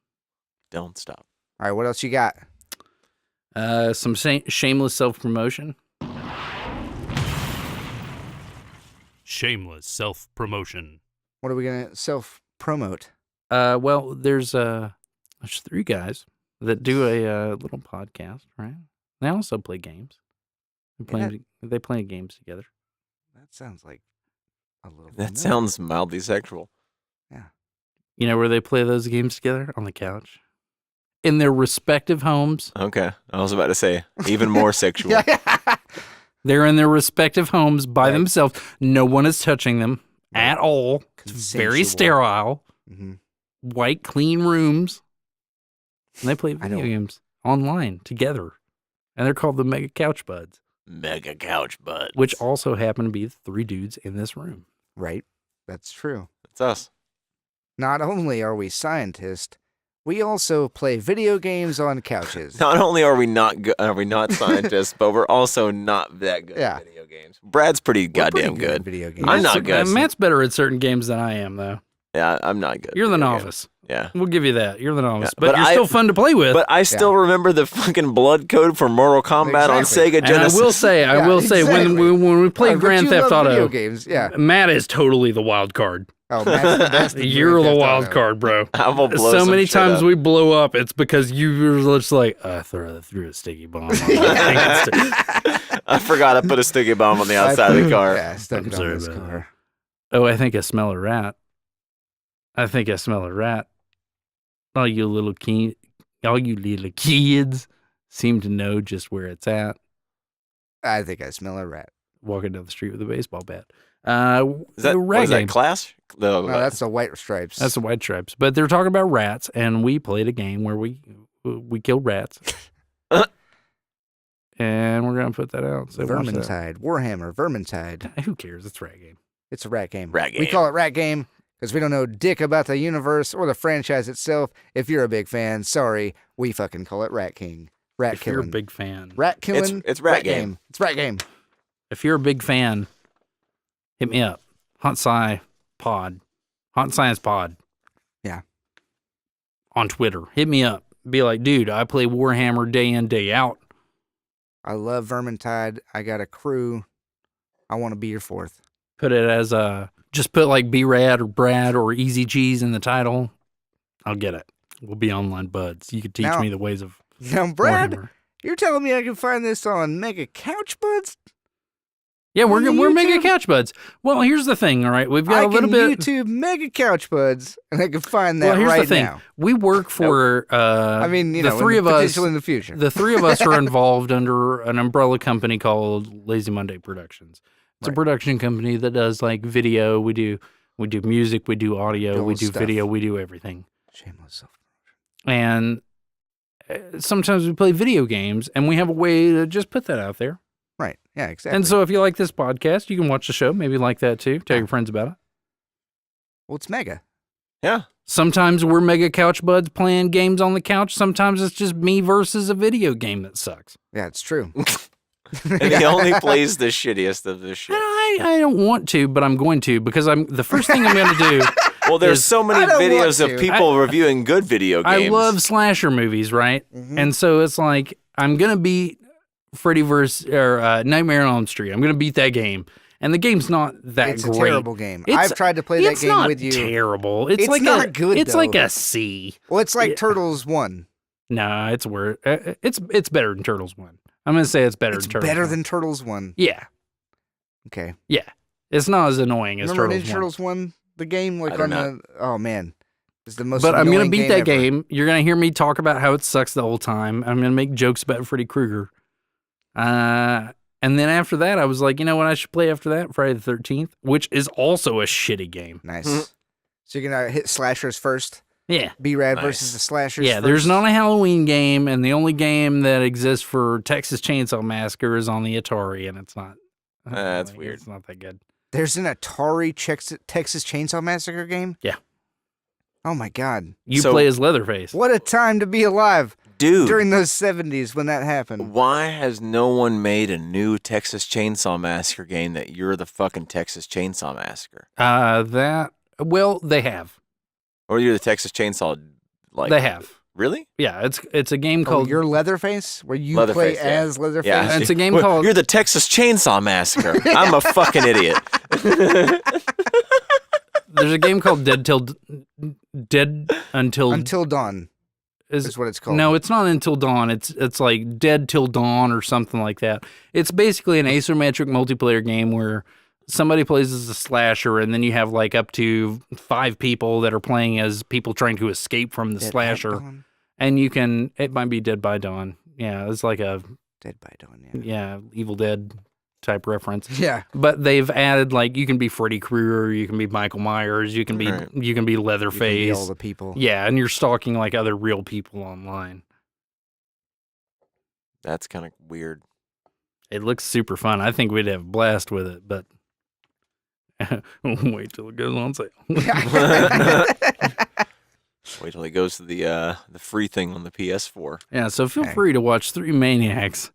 D: Don't stop.
A: All right, what else you got?
B: Some shameless self-promotion.
F: Shameless self-promotion.
A: What are we gonna self-promote?
B: Well, there's 3 guys that do a little podcast, right? They also play games. They play games together.
A: That sounds like a little.
D: That
A: familiar.
D: sounds mildly sexual.
B: You know where they play those games together? On the couch. In their respective homes.
D: Okay. I was about to say, even more sexual.
A: Yeah.
B: They're in their respective homes by
A: Right.
B: themselves. No one is touching them at all. It's very
A: Consensual.
B: sterile.
A: hmm
B: White, clean rooms. And they play
A: I
B: video
A: don't-
B: games online together. And they're called the Mega Couch Buds,
D: Mega couch butt.
B: which also happen to be the 3 dudes in this room.
A: Right. That's true.
D: It's us.
A: Not only are we scientists, we also play video games on couches.
D: Not only are we not scientists, but we're also not that good
A: Yeah.
D: at video games. Brad's pretty
A: We're pretty
D: goddamn
A: at
D: good.
A: video games.
D: I'm not good.
B: Matt's better at certain games than I am, though.
D: Yeah, I'm not good. at
B: You're the
D: video games.
B: novice.
D: Yeah.
B: We'll give you that. You're the novice.
D: Yeah,
B: but
D: but
B: you're still fun to play with.
D: But I still remember the fucking blood code for Mortal Kombat on
A: Exactly.
D: Sega
B: and
D: Genesis.
B: I will say,
A: exactly.
B: when we played
A: But
B: Grand
A: you
B: Theft
A: love video
B: Auto,
A: games. Yeah.
B: Matt is totally the wild card.
A: Oh, that's the
B: You're
A: Grand
B: the
A: Theft
B: wild
A: Auto.
B: card, bro.
D: I will blow
B: So
D: some
B: many
D: shit
B: times
D: up.
B: we blow up, it's because you were just like, I threw a sticky bomb.
D: I forgot I put a sticky bomb on the outside of the car.
A: Yeah, I stuck
B: I'm
A: it
B: sorry
A: on this
B: about that.
A: car.
B: Oh, I think I smell a rat. I think I smell a rat. All you little kids seem to know just where it's at.
A: I think I smell a rat.
B: Walking down the street with a baseball bat.
D: Is that,
B: the
D: what
B: rat
D: is that
B: game.
D: Clash?
A: No, that's the white stripes.
B: That's the white stripes. But they're talking about rats, and we played a game where we killed rats. And we're gonna put that out. So watch that.
A: Vermintide. Warhammer. Vermintide.
B: Who cares? It's a rat game.
A: It's a rat game.
D: Rat
A: We
D: game.
A: call it rat game because we don't know dick about the universe or the franchise itself. If you're a big fan, sorry, we fucking call it Rat King. Rat
B: If you're a
A: killing.
B: big fan,
A: Rat killing.
D: It's rat game.
A: It's rat game.
B: if you're a big fan, hit me up. Hot Sci Pod, Hot Science Pod.
A: Yeah.
B: On Twitter, hit me up. Be like, dude, I play Warhammer day in day out.
A: I love Vermintide. I got a crew. I want to be your fourth.
B: Put it as just put like B-Rad or Brad or Easy Cheese in the title. I'll get it. We'll be online buds. You could teach
A: Now-
B: me the ways of
A: Now, Brad,
B: Warhammer.
A: you're telling me I can find this on Mega Couch Buds?
B: Yeah,
A: on the
B: we're mega
A: YouTube?
B: couch buds. Well, here's the thing. All right, we've got
A: I
B: a little
A: can
B: bit.
A: YouTube Mega Couch Buds, and I can find that
B: Well, here's
A: right
B: the thing.
A: now.
B: We work for.
A: I mean, you
B: the
A: know,
B: three
A: in
B: of us.
A: potential in the future.
B: The 3 of us are involved under an umbrella company called Lazy Monday Productions. It's a
A: Right.
B: production company that does like video. We do music. We do audio.
A: Cool
B: we do
A: stuff.
B: video. We do everything.
A: Shameless self.
B: And sometimes we play video games, and we have a way to just put that out there.
A: Right. Yeah, exactly.
B: And so, if you like this podcast, you can watch the show. Maybe like that too. Tell your friends about it.
A: well, it's Mega.
D: Yeah.
B: Sometimes we're mega couch buds playing games on the couch. Sometimes it's just me versus a video game that sucks.
A: Yeah, it's true.
D: And he only plays the shittiest of this shit.
B: And I don't want to, but I'm going to because the first thing I'm going to do.
D: Well, there's
B: is-
D: so many
A: I don't want
D: videos
A: to.
D: of people reviewing good video games.
B: I love slasher movies, right?
A: Mhm.
B: And so it's like I'm gonna beat Freddy versus or Nightmare on Elm Street. I'm gonna beat that game, and the game's not that
A: It's
B: great.
A: a terrible game.
B: It's-
A: I've tried to play that
B: It's
A: game
B: not
A: with you.
B: terrible. It's
A: It's
B: like
A: not
B: a
A: good,
B: It's
A: though.
B: like a C.
A: Well, it's like
B: Yeah.
A: Turtles 1.
B: Nah, it's worse. It's better than Turtles 1. I'm gonna say it's better
A: It's
B: than Turtles.
A: better
B: 1.
A: than Turtles 1.
B: Yeah,
A: Okay.
B: yeah. It's not as annoying as
A: Remember
B: Turtles
A: Ninja
B: 1.
A: Turtles 1? The game? Like
D: I do
A: on
D: not.
A: the. Oh, man. It's the most
B: But I'm gonna
A: annoying
B: beat that
A: ever.
B: game. You're gonna hear me talk about how it sucks the whole time. I'm gonna make jokes about Freddy Krueger. And then after that, I was like, you know what I should play after that? Friday the 13th, which is also a shitty game.
A: Nice.
D: Mhm.
A: So you're going to hit slashers first?
B: Yeah.
A: B-Rad
D: Nice.
A: versus the slashers
B: Yeah,
A: first?
B: there's not a Halloween game, and the only game that exists for Texas Chainsaw Massacre is on the Atari, and it's not.
D: That's weird.
B: It's not that good.
A: There's an Atari Texas Chainsaw Massacre game?
B: Yeah.
A: Oh, my God.
B: You
D: So-
B: play as Leatherface.
A: What a time to be alive
D: Dude,
A: during those 70s when that happened.
D: why has no one made a new Texas Chainsaw Massacre game that you're the fucking Texas Chainsaw Massacre?
B: Well, they have.
D: Or you're the Texas Chainsaw, like,
B: They have.
D: Really?
B: Yeah, it's a game
A: Oh,
B: called.
A: you're Leatherface, where you
D: Leatherface,
A: play
D: yeah.
A: as Leatherface.
D: Yeah.
B: It's a game
D: Well,
B: called-
D: You're the Texas Chainsaw Massacre. I'm a fucking idiot.
B: There's a game called Dead Until
A: Until Dawn is what it's called.
B: No, it's not Until Dawn. It's like Dead Till Dawn or something like that. It's basically an asymmetric multiplayer game where somebody plays as a slasher, and then you have like up to 5 people that are playing as people trying to escape from the
A: Dead at
B: slasher.
A: Dawn?
B: And you can. It might be Dead by Dawn. Yeah, it's like a
A: Dead by Dawn, yeah.
B: yeah Evil Dead type reference.
A: Yeah.
B: But they've added like you can be Freddy Krueger, you can be Michael Myers, you can be
D: Right.
B: you can be
A: You can be
B: Leatherface.
A: all the people.
B: Yeah, and you're stalking like other real people online.
D: That's kind of weird.
B: It looks super fun. I think we'd have a blast with it, but wait till it goes on sale.
D: Wait till he goes to the free thing on the PS4.
B: Yeah, so feel
A: Okay.
B: free to watch 3 maniacs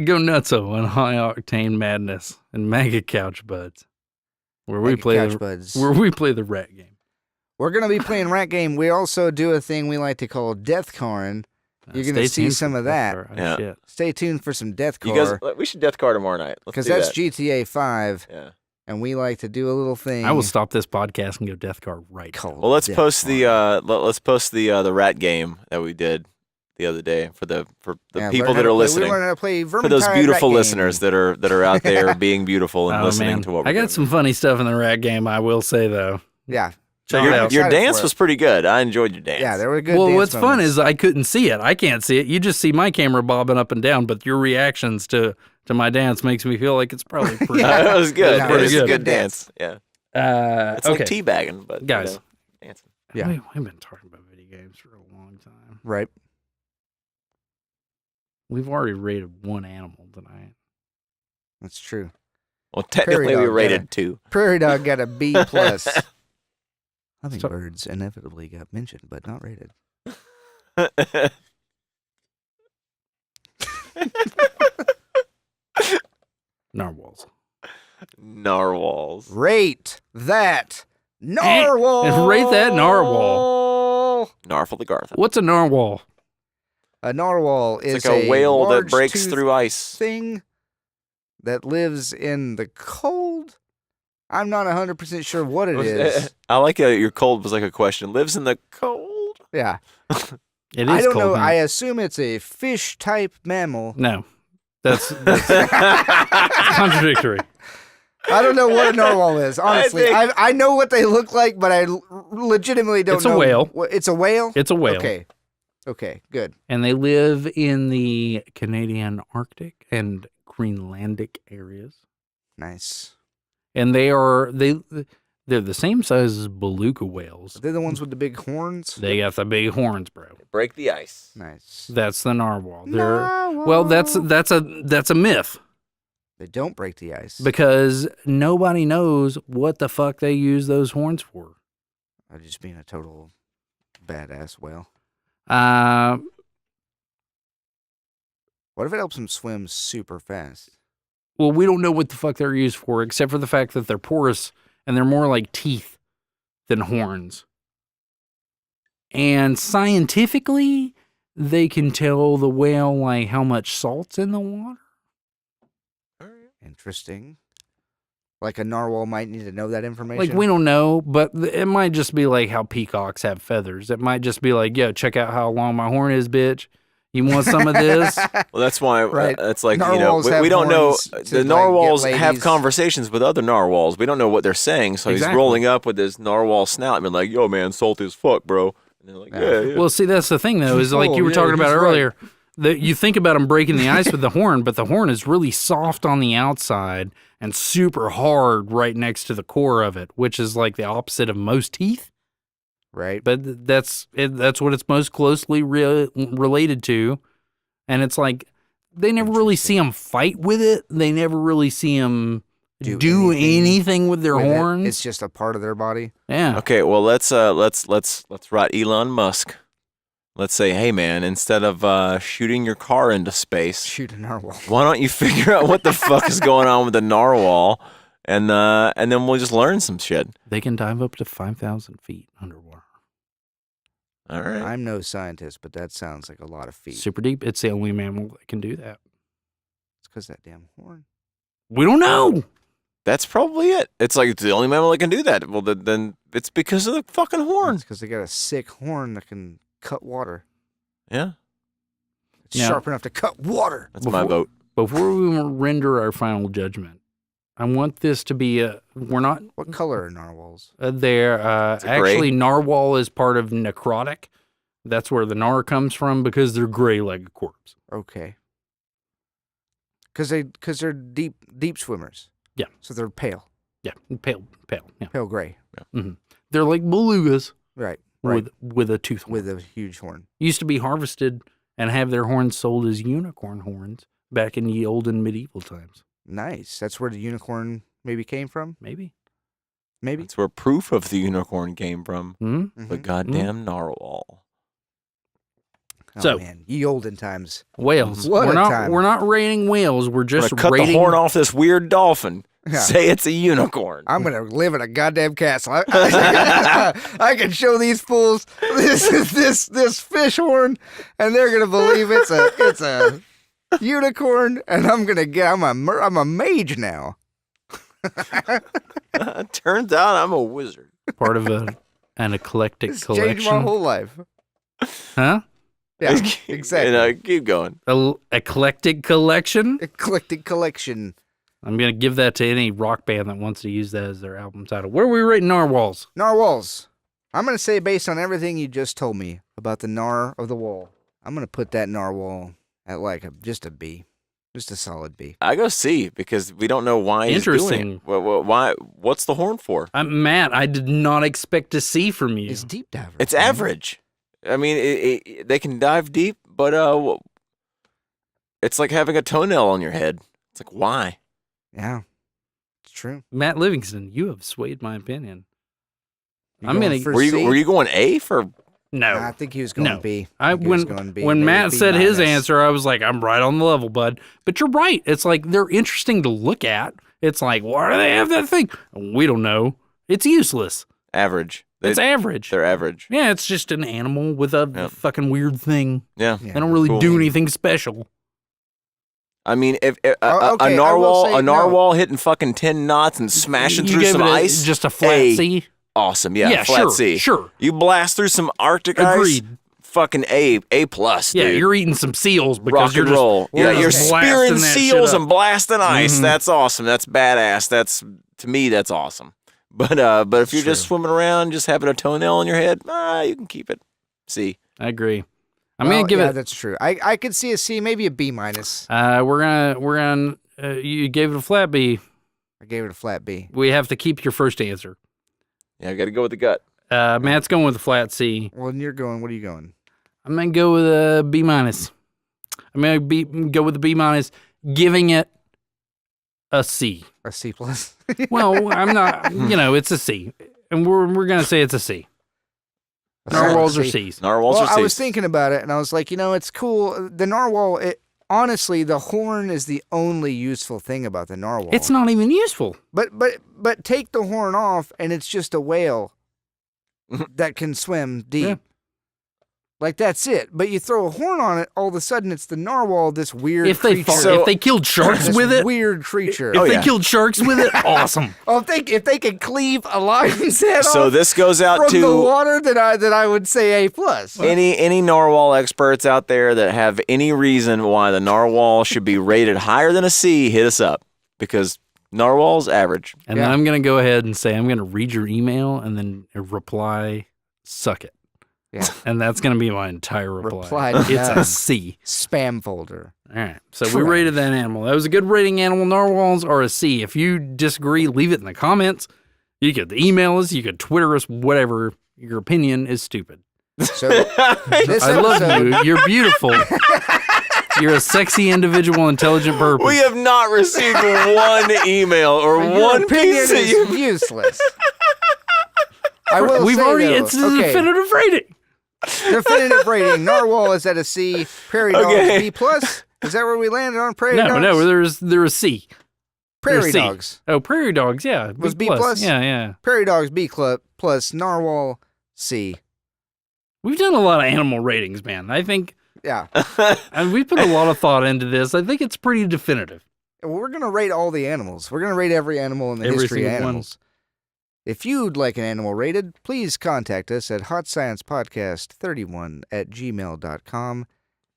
B: go nutso on high octane madness and mega couch buds, where we
A: Mega
B: play
A: Couch
B: the
A: Buds.
B: the rat game.
A: We're going to be playing Rat Game. We also do a thing we like to call Death Corn. You're gonna
B: Stay
A: see
B: tuned
A: some
B: for
A: of
B: Death
A: that.
B: Car.
D: Yeah.
B: Shit.
A: Stay tuned for some Death
D: You
A: Core.
D: guys, we should Death Car tomorrow night. Let's
A: Because
D: do
A: that's
D: that.
A: GTA 5,
D: Yeah.
A: and we like to do a little thing.
B: I will stop this podcast and go Death Car right now.
A: called
D: Well, let's
A: Death
D: post
A: Corn.
D: let's post the rat game that we did the other day for the
A: Yeah,
D: people
A: learn how
D: that
A: to
D: are
A: play-
D: listening.
A: We learned how to play
D: For those
A: Vermintide
D: beautiful
A: Rat Game.
D: listeners that are out there being beautiful and
B: Oh,
D: listening
B: man.
D: to what we're
B: I got
D: doing.
B: some funny stuff in the rat game, I will say, though.
A: Yeah.
B: Check
A: No,
B: it
A: I'm
B: out.
D: Your
A: excited
D: dance
A: for it.
D: was pretty good. I enjoyed your dance.
A: Yeah, there were good
B: Well,
A: dance
B: what's fun
A: moments.
B: is I couldn't see it. I can't see it. You just see my camera bobbing up and down, but your reactions to my dance makes me feel like it's probably pretty.
D: That was good.
A: Yeah,
D: It was
B: pretty
D: a
B: good.
D: good dance. Yeah. It's
B: okay,
D: like teabagging, but
B: Guys.
D: you know, dancing.
A: Yeah.
B: we've been talking about video games for a long time.
A: Right.
B: We've already rated one animal tonight.
A: That's true.
D: Well, technically,
A: Dog,
D: we
A: yeah.
D: rated 2.
A: Prairie Dog got a B+. Hummingbirds inevitably got mentioned, but not rated.
B: Narwhals.
D: Narwhals.
A: Rate that narwhal.
B: Rate that narwhal.
D: Narfle the Garth.
B: What's a narwhal?
A: A narwhal is
D: It's like a whale that
A: large
D: breaks
A: tooth
D: through ice.
A: thing that lives in the cold. I'm not 100% sure what it is.
D: I like your cold was like a question. Lives in the cold?
A: Yeah.
B: It is
A: I don't
B: cold.
A: know.
B: man.
A: I assume it's a fish type mammal.
B: No, that's contradictory.
A: I don't know what a narwhal is. Honestly,
D: think-
A: I know what they look like, but I legitimately don't
B: It's a
A: know.
B: whale.
A: It's a whale?
B: It's a whale.
A: Okay. Okay, good.
B: And they live in the Canadian Arctic and Greenlandic areas.
A: Nice.
B: And they're the same size as beluga whales.
A: They're the ones with the big horns?
B: They got the big horns, bro.
D: Break the ice.
A: Nice.
B: That's the narwhal. Well, that's a myth
A: They don't break the ice.
B: because nobody knows what the fuck they use those horns for.
A: I'm just being a total badass whale. What if it helps them swim super fast?
B: Well, we don't know what the fuck they're used for, except for the fact that they're porous and they're more like teeth than horns. And scientifically, they can tell the whale like how much salt's in the water.
A: Interesting. Like a narwhal might need to know that information.
B: Like we don't know, but it might just be like how peacocks have feathers. It might just be like, yo, check out how long my horn is, bitch. You want some of this?
D: Well, that's why
A: Right.
D: it's like,
A: Narwhals
D: we
A: have
D: don't know.
A: horns to,
D: The
A: like,
D: narwhals
A: get
D: have
A: ladies.
D: conversations with other narwhals. We don't know what they're saying. So
B: Exactly.
D: he's rolling up with his narwhal snout and being like, yo, man, salty as fuck, bro. And they're like, yeah.
B: Well, see, that's the thing, though, is like
A: Oh,
B: you were
A: yeah,
B: talking about
A: he's right.
B: earlier. That you think about them breaking the ice with the horn, but the horn is really soft on the outside and super hard right next to the core of it, which is like the opposite of most teeth.
A: right?
B: But that's what it's most closely related to. And it's like they never really see them fight with it. They never really see them do anything with their
A: With it,
B: horns.
A: It's just a part of their body.
B: Yeah.
D: Okay, well let's write Elon Musk. Let's say, hey man, instead of shooting your car into space,
A: Shoot a narwhal.
D: why don't you figure out what the fuck is going on with the narwhal, and then we'll just learn some shit.
B: They can dive up to 5,000 feet underwater.
D: All right.
A: I'm no scientist, but that sounds like a lot of feet.
B: Super deep. It's the only mammal that can do that.
A: It's because that damn horn.
B: We don't know.
D: That's probably it. It's like it's the only mammal that can do that. Well, then it's because of the fucking horn.
A: It's because they got a sick horn that can cut water.
D: Yeah,
A: It's
B: Now-
A: sharp enough to cut water.
D: that's my
B: Before-
D: vote.
B: Before we render our final judgment, I want this to be we're not
A: What color are narwhals?
B: there.
D: It's a gray.
B: Actually, narwhal is part of necrotic. That's where the gnar comes from because they're gray like a corpse.
A: Okay. Because they're deep swimmers.
B: Yeah.
A: So they're pale,
B: Yeah, pale. Yeah,
A: pale gray.
B: they're like belugas
A: Right. Right.
B: with a tooth horn.
A: With a huge horn.
B: Used to be harvested and have their horns sold as unicorn horns back in the olden medieval times.
A: Nice. That's where the unicorn maybe came from.
B: Maybe.
A: Maybe.
D: That's where proof of the unicorn came from.
B: Hmm?
D: The
A: Mhm.
D: goddamn narwhal.
A: Oh,
B: So-
A: man, ye olden times.
B: Whales.
A: What
B: we're
A: a
B: not.
A: time.
B: We're not rating whales. We're
D: I'm
B: just
D: gonna cut
B: rating.
D: the horn off this weird dolphin.
A: Yeah.
D: Say it's a unicorn.
A: I'm gonna live in a goddamn castle. I can show these fools this fish horn, and they're gonna believe it's a unicorn, and I'm a mage now.
D: Turns out I'm a wizard.
B: Part of an eclectic
A: It's changed my
B: collection.
A: whole life.
B: Huh?
A: Yeah, exactly.
D: Keep going.
B: Eclectic collection.
A: Eclectic collection.
B: I'm gonna give that to any rock band that wants to use that as their album title. Where are we rating narwhals?
A: Narwhals. I'm gonna say based on everything you just told me about the nar of the wall, I'm gonna put that narwhal at like just a B, just a solid B.
D: I go C because we don't know why he's doing
B: Interesting.
D: it. Why? What's the horn for?
B: Matt, I did not expect to see from you.
A: It's deep diver.
D: It's average. I mean, they can dive deep, but it's like having a toenail on your head. It's like, why?
A: Yeah, it's true.
B: Matt Livingston, you have swayed my opinion.
A: You
B: I'm
A: going
B: gonna-
A: for
D: Were
A: C?
D: you going A for?
B: No.
A: I think he was going
B: No.
A: B.
B: I
A: think he was
B: when
A: going B,
B: when
A: maybe
B: Matt
A: B
B: said his
A: minus.
B: answer, I was like, I'm right on the level, bud. But you're right. It's like they're interesting to look at. It's like, why do they have that thing? We don't know. It's useless.
D: Average.
B: It's average.
D: They're average.
B: Yeah, it's just an animal with a
D: Yep.
B: fucking weird thing.
D: Yeah.
A: Yeah.
B: They don't really
D: Cool.
B: do anything special.
D: I mean, if
A: Oh,
D: a
A: okay, I will say no.
D: narwhal hitting fucking 10 knots and smashing
B: You
D: through
B: gave
D: some
B: it
D: ice,
B: just a flat
D: A.
B: C.
D: Awesome. Yeah, flat
B: sure,
D: C.
B: sure.
D: You blast through some Arctic
B: Agreed.
D: ice, fucking A plus.
B: Yeah,
D: dude.
B: you're eating some seals because
D: rock
B: you're
D: and roll.
B: just
D: Yeah,
B: you're
D: you're
B: just
D: spearing
B: blasting that shit
D: seals
B: up.
D: and blasting ice.
B: Mhm.
D: That's awesome. That's badass. That's to me, that's awesome. But if you're just swimming around, just having a toenail on your head, you can keep it. C.
B: I agree. I'm
A: Well,
B: gonna give
A: yeah,
B: it.
A: that's true. I could see a C, maybe a B minus.
B: We're gonna. You gave it a flat B.
A: I gave it a flat B.
B: We have to keep your first answer.
D: Yeah, I got to go with the gut.
B: Matt's going with a flat C.
A: Well, and you're going. What are you going?
B: I'm gonna go with a B minus. I'm gonna go with a B minus, giving it a C.
A: A C plus.
B: Well, I'm not. It's a C, and we're gonna say it's a C. Narwhals are
A: C.
B: C's.
D: Narwhals
A: Well,
D: are C's.
A: I was thinking about it, and I was like, it's cool. The narwhal. Honestly, the horn is the only useful thing about the narwhal.
B: It's not even useful.
A: But take the horn off, and it's just a whale that can swim deep.
B: Yeah.
A: Like that's it. But you throw a horn on it, all of a sudden it's the narwhal. This weird
B: If they
A: creature.
B: if they killed sharks
A: This
B: with it,
A: weird creature.
B: if
D: Oh,
B: they
D: yeah.
B: killed sharks with it, awesome.
A: if they can cleave a lion's head
D: So
A: off
D: this goes out
A: from the
D: to
A: water, then I would say A plus.
D: any narwhal experts out there that have any reason why the narwhal should be rated higher than a C. Hit us up because narwhal's average.
B: And
A: Yeah.
B: then I'm gonna go ahead and say I'm gonna read your email and then reply, suck it.
A: Yeah.
B: And that's gonna be my entire reply.
A: Reply to
B: It's
A: them.
B: a C.
A: Spam folder.
B: All right. So we
A: Trash.
B: rated that animal. That was a good rating animal. Narwhals are a C. If you disagree, leave it in the comments. You could email us, you could Twitter us, whatever. Your opinion is stupid.
A: So this
B: I love
A: episode-
B: you. You're beautiful. You're a sexy individual, intelligent purpose.
D: We have not received one email or
A: Your
D: one
A: opinion
D: piece of
A: is
D: you.
A: useless. I will
B: We've
A: say,
B: already,
A: though,
B: it's the
A: okay,
B: definitive rating.
A: definitive rating. Narwhal is at a C. Prairie dogs
D: Okay.
A: B plus. Is that where we landed on prairie
B: No,
A: dogs?
B: no, they're a C.
A: prairie
B: C.
A: dogs.
B: Oh, prairie dogs, yeah.
A: Was B plus?
B: Yeah, yeah.
A: Prairie dogs B plus. Narwhal C.
B: We've done a lot of animal ratings, man. I think
A: Yeah.
B: and we put a lot of thought into this. I think it's pretty definitive.
A: We're going to rate all the animals. We're going to rate every animal in the
B: Every
A: history of
B: single one.
A: animals. If you'd like an animal rated, please contact us at hotsciencepodcast31@gmail.com.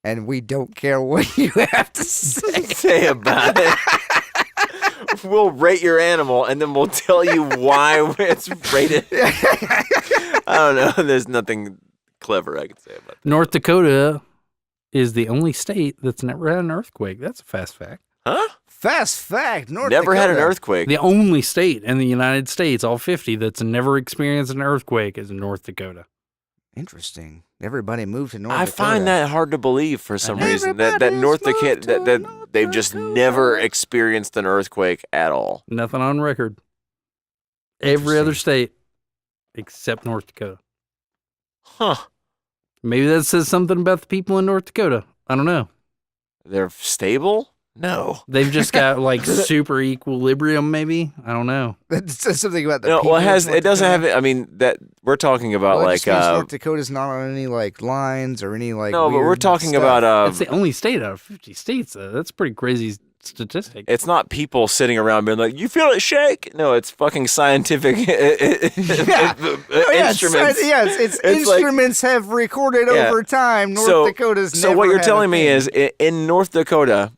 A: And we don't care what you have to say.
D: Say about it. We'll rate your animal, and then we'll tell you why it's rated. I don't know. There's nothing clever I can say about that.
B: North Dakota is the only state that's never had an earthquake. That's a fast fact.
D: Huh?
A: Fast fact, North
D: Never
A: Dakota.
D: had an earthquake.
B: The only state in the United States, all 50, that's never experienced an earthquake is North Dakota.
A: Interesting. Everybody moved to North
D: I
A: Dakota.
D: find that hard to believe for some reason. That
A: Everybody's
D: North
A: moved
D: Dakota,
A: to
D: that
A: North
D: they've just
A: Dakota.
D: never experienced an earthquake at all.
B: Nothing on record. Every other
A: Interesting.
B: state except North Dakota.
D: Huh.
B: Maybe that says something about the people in North Dakota. I don't know.
D: They're stable? No.
B: They've just got like super equilibrium, maybe. I don't know.
A: That says something about the
D: No,
A: people
D: well,
A: of
D: it
A: North
D: doesn't
A: Dakota.
D: have. I mean, that we're talking about
A: Well, it
D: like.
A: just means North Dakota's not on any like lines or any like.
D: No, but we're
A: weird
D: talking
A: stuff.
D: about.
B: It's the only state out of 50 states. That's a pretty crazy statistic.
D: It's not people sitting around being like, "You feel it shake." No, it's fucking scientific instruments.
A: It's
D: It's like-
A: instruments have recorded
D: Yeah.
A: over time. North
D: So-
A: Dakota's
D: So
A: never
D: what you're
A: had a
D: telling me
A: thing.
D: is, in North Dakota,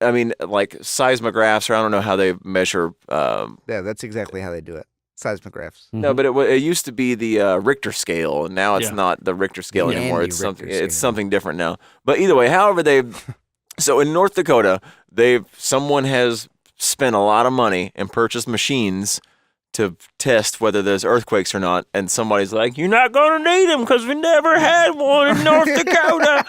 D: I mean, like seismographs, or I don't know how they measure.
A: Yeah, that's exactly how they do it. Seismographs.
D: No, but it used to be the Richter scale, and now it's
B: Yeah.
D: not the Richter scale
A: The
D: anymore.
A: Andy
D: It's something.
A: Richter
D: It's
A: scale.
D: something different now. But either way, however so in North Dakota, someone has spent a lot of money and purchased machines to test whether there's earthquakes or not, and somebody's like, "You're not gonna need them because we never had one in North Dakota."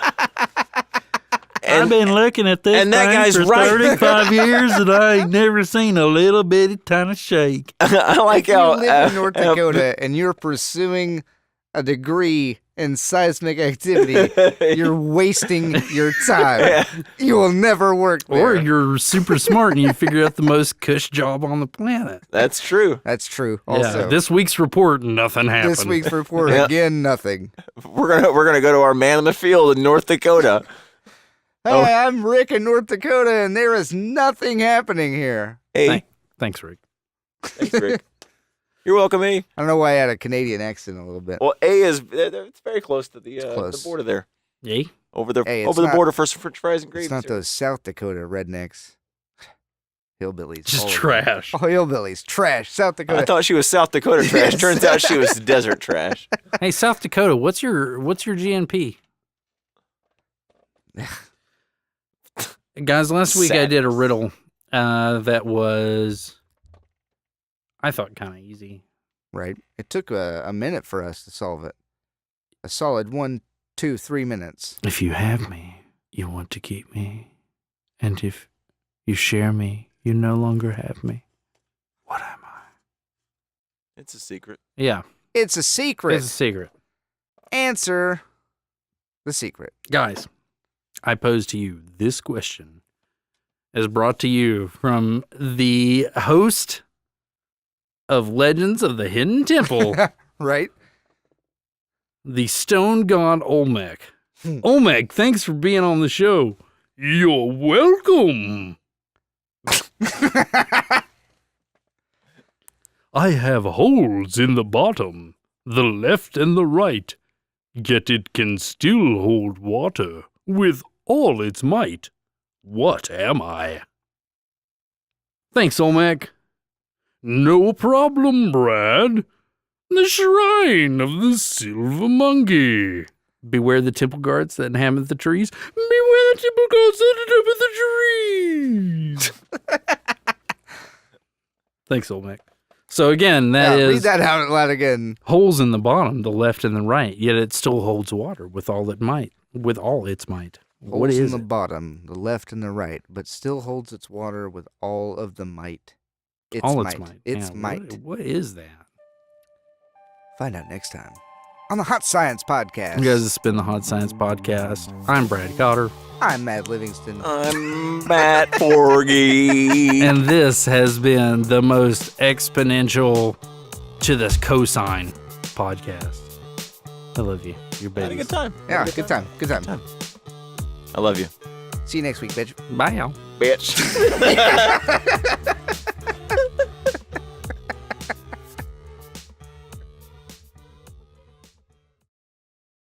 F: I've been looking at this
D: and that
F: thing
D: guy's
F: for
D: right.
F: 35 years and I ain't never seen a little bitty tiny shake.
D: I like
A: If you
D: how
A: live in North Dakota and you're pursuing a degree in seismic activity, you're wasting your time. You will never work there.
B: Or you're super smart and you figure out the most cush job on the planet.
D: That's true.
A: That's true.
B: Yeah,
A: Also,
B: this week's report, nothing happened.
A: this week's report
D: Yeah.
A: again, nothing.
D: We're gonna go to our man in the field in North Dakota.
A: Hey, I'm Rick in North Dakota, and there is nothing happening here.
D: Hey,
B: Thanks, Rick.
D: thanks, Rick. You're welcome, A.
A: I don't know why I had a Canadian accent a little bit.
D: Well, A is it's very close to the
A: close.
D: border there.
B: Yay.
D: Over the
A: Hey, it's
D: over the
A: not-
D: border for some French fries and gravy.
A: It's not
D: sir.
A: those South Dakota rednecks. Hillbillies.
B: Just
A: all of them.
B: trash.
A: Oh, hillbillies. Trash. South Dakota.
D: I thought she was South Dakota trash.
A: Yes.
D: Turns out she was desert trash.
B: Hey, South Dakota, what's your GNP? Guys, last week I did a riddle that was, I thought, kind of easy.
A: Right. It took a minute for us to solve it. A solid 1, 2, 3 minutes.
B: If you have me, you want to keep me. And if you share me, you no longer have me. What am I?
D: It's a secret.
B: Yeah,
A: It's a secret.
B: it's a secret.
A: Answer the secret.
B: Guys, I pose to you this question is brought to you from the host of Legends of the Hidden Temple,
A: Right?
B: the Stone God Olmec. Olmec, thanks for being on the show. You're welcome. I have holes in the bottom, the left and the right, yet it can still hold water with all its might. What am I? Thanks, Olmec. No problem, Brad. The Shrine of the Silver Monkey. Beware the temple guards that inhabit the trees. Beware the temple guards that inhabit the trees. Thanks, Olmec. So again, that is
A: Read that out loud again.
B: holes in the bottom, the left and the right, yet it still holds water with all it might. What
A: Holes
B: is
A: in the
B: it?
A: bottom, the left and the right, but still holds its water with all of the might. Its
B: All
A: might.
B: its might.
A: Its
B: Yeah,
A: might.
B: What is that?
A: Find out next time on the Hot Science Podcast.
B: You guys, it's been the Hot Science Podcast. I'm Brad Cotter,
A: I'm Matt Livingston.
D: I'm Matt Porgy.
B: and this has been the most exponential to the cosine podcast. I love you. Your
D: I had a
B: babies.
D: good time.
A: Yeah, good time. Good time.
D: I love you,
A: See you next week, bitch.
B: Bye, y'all.
D: bitch.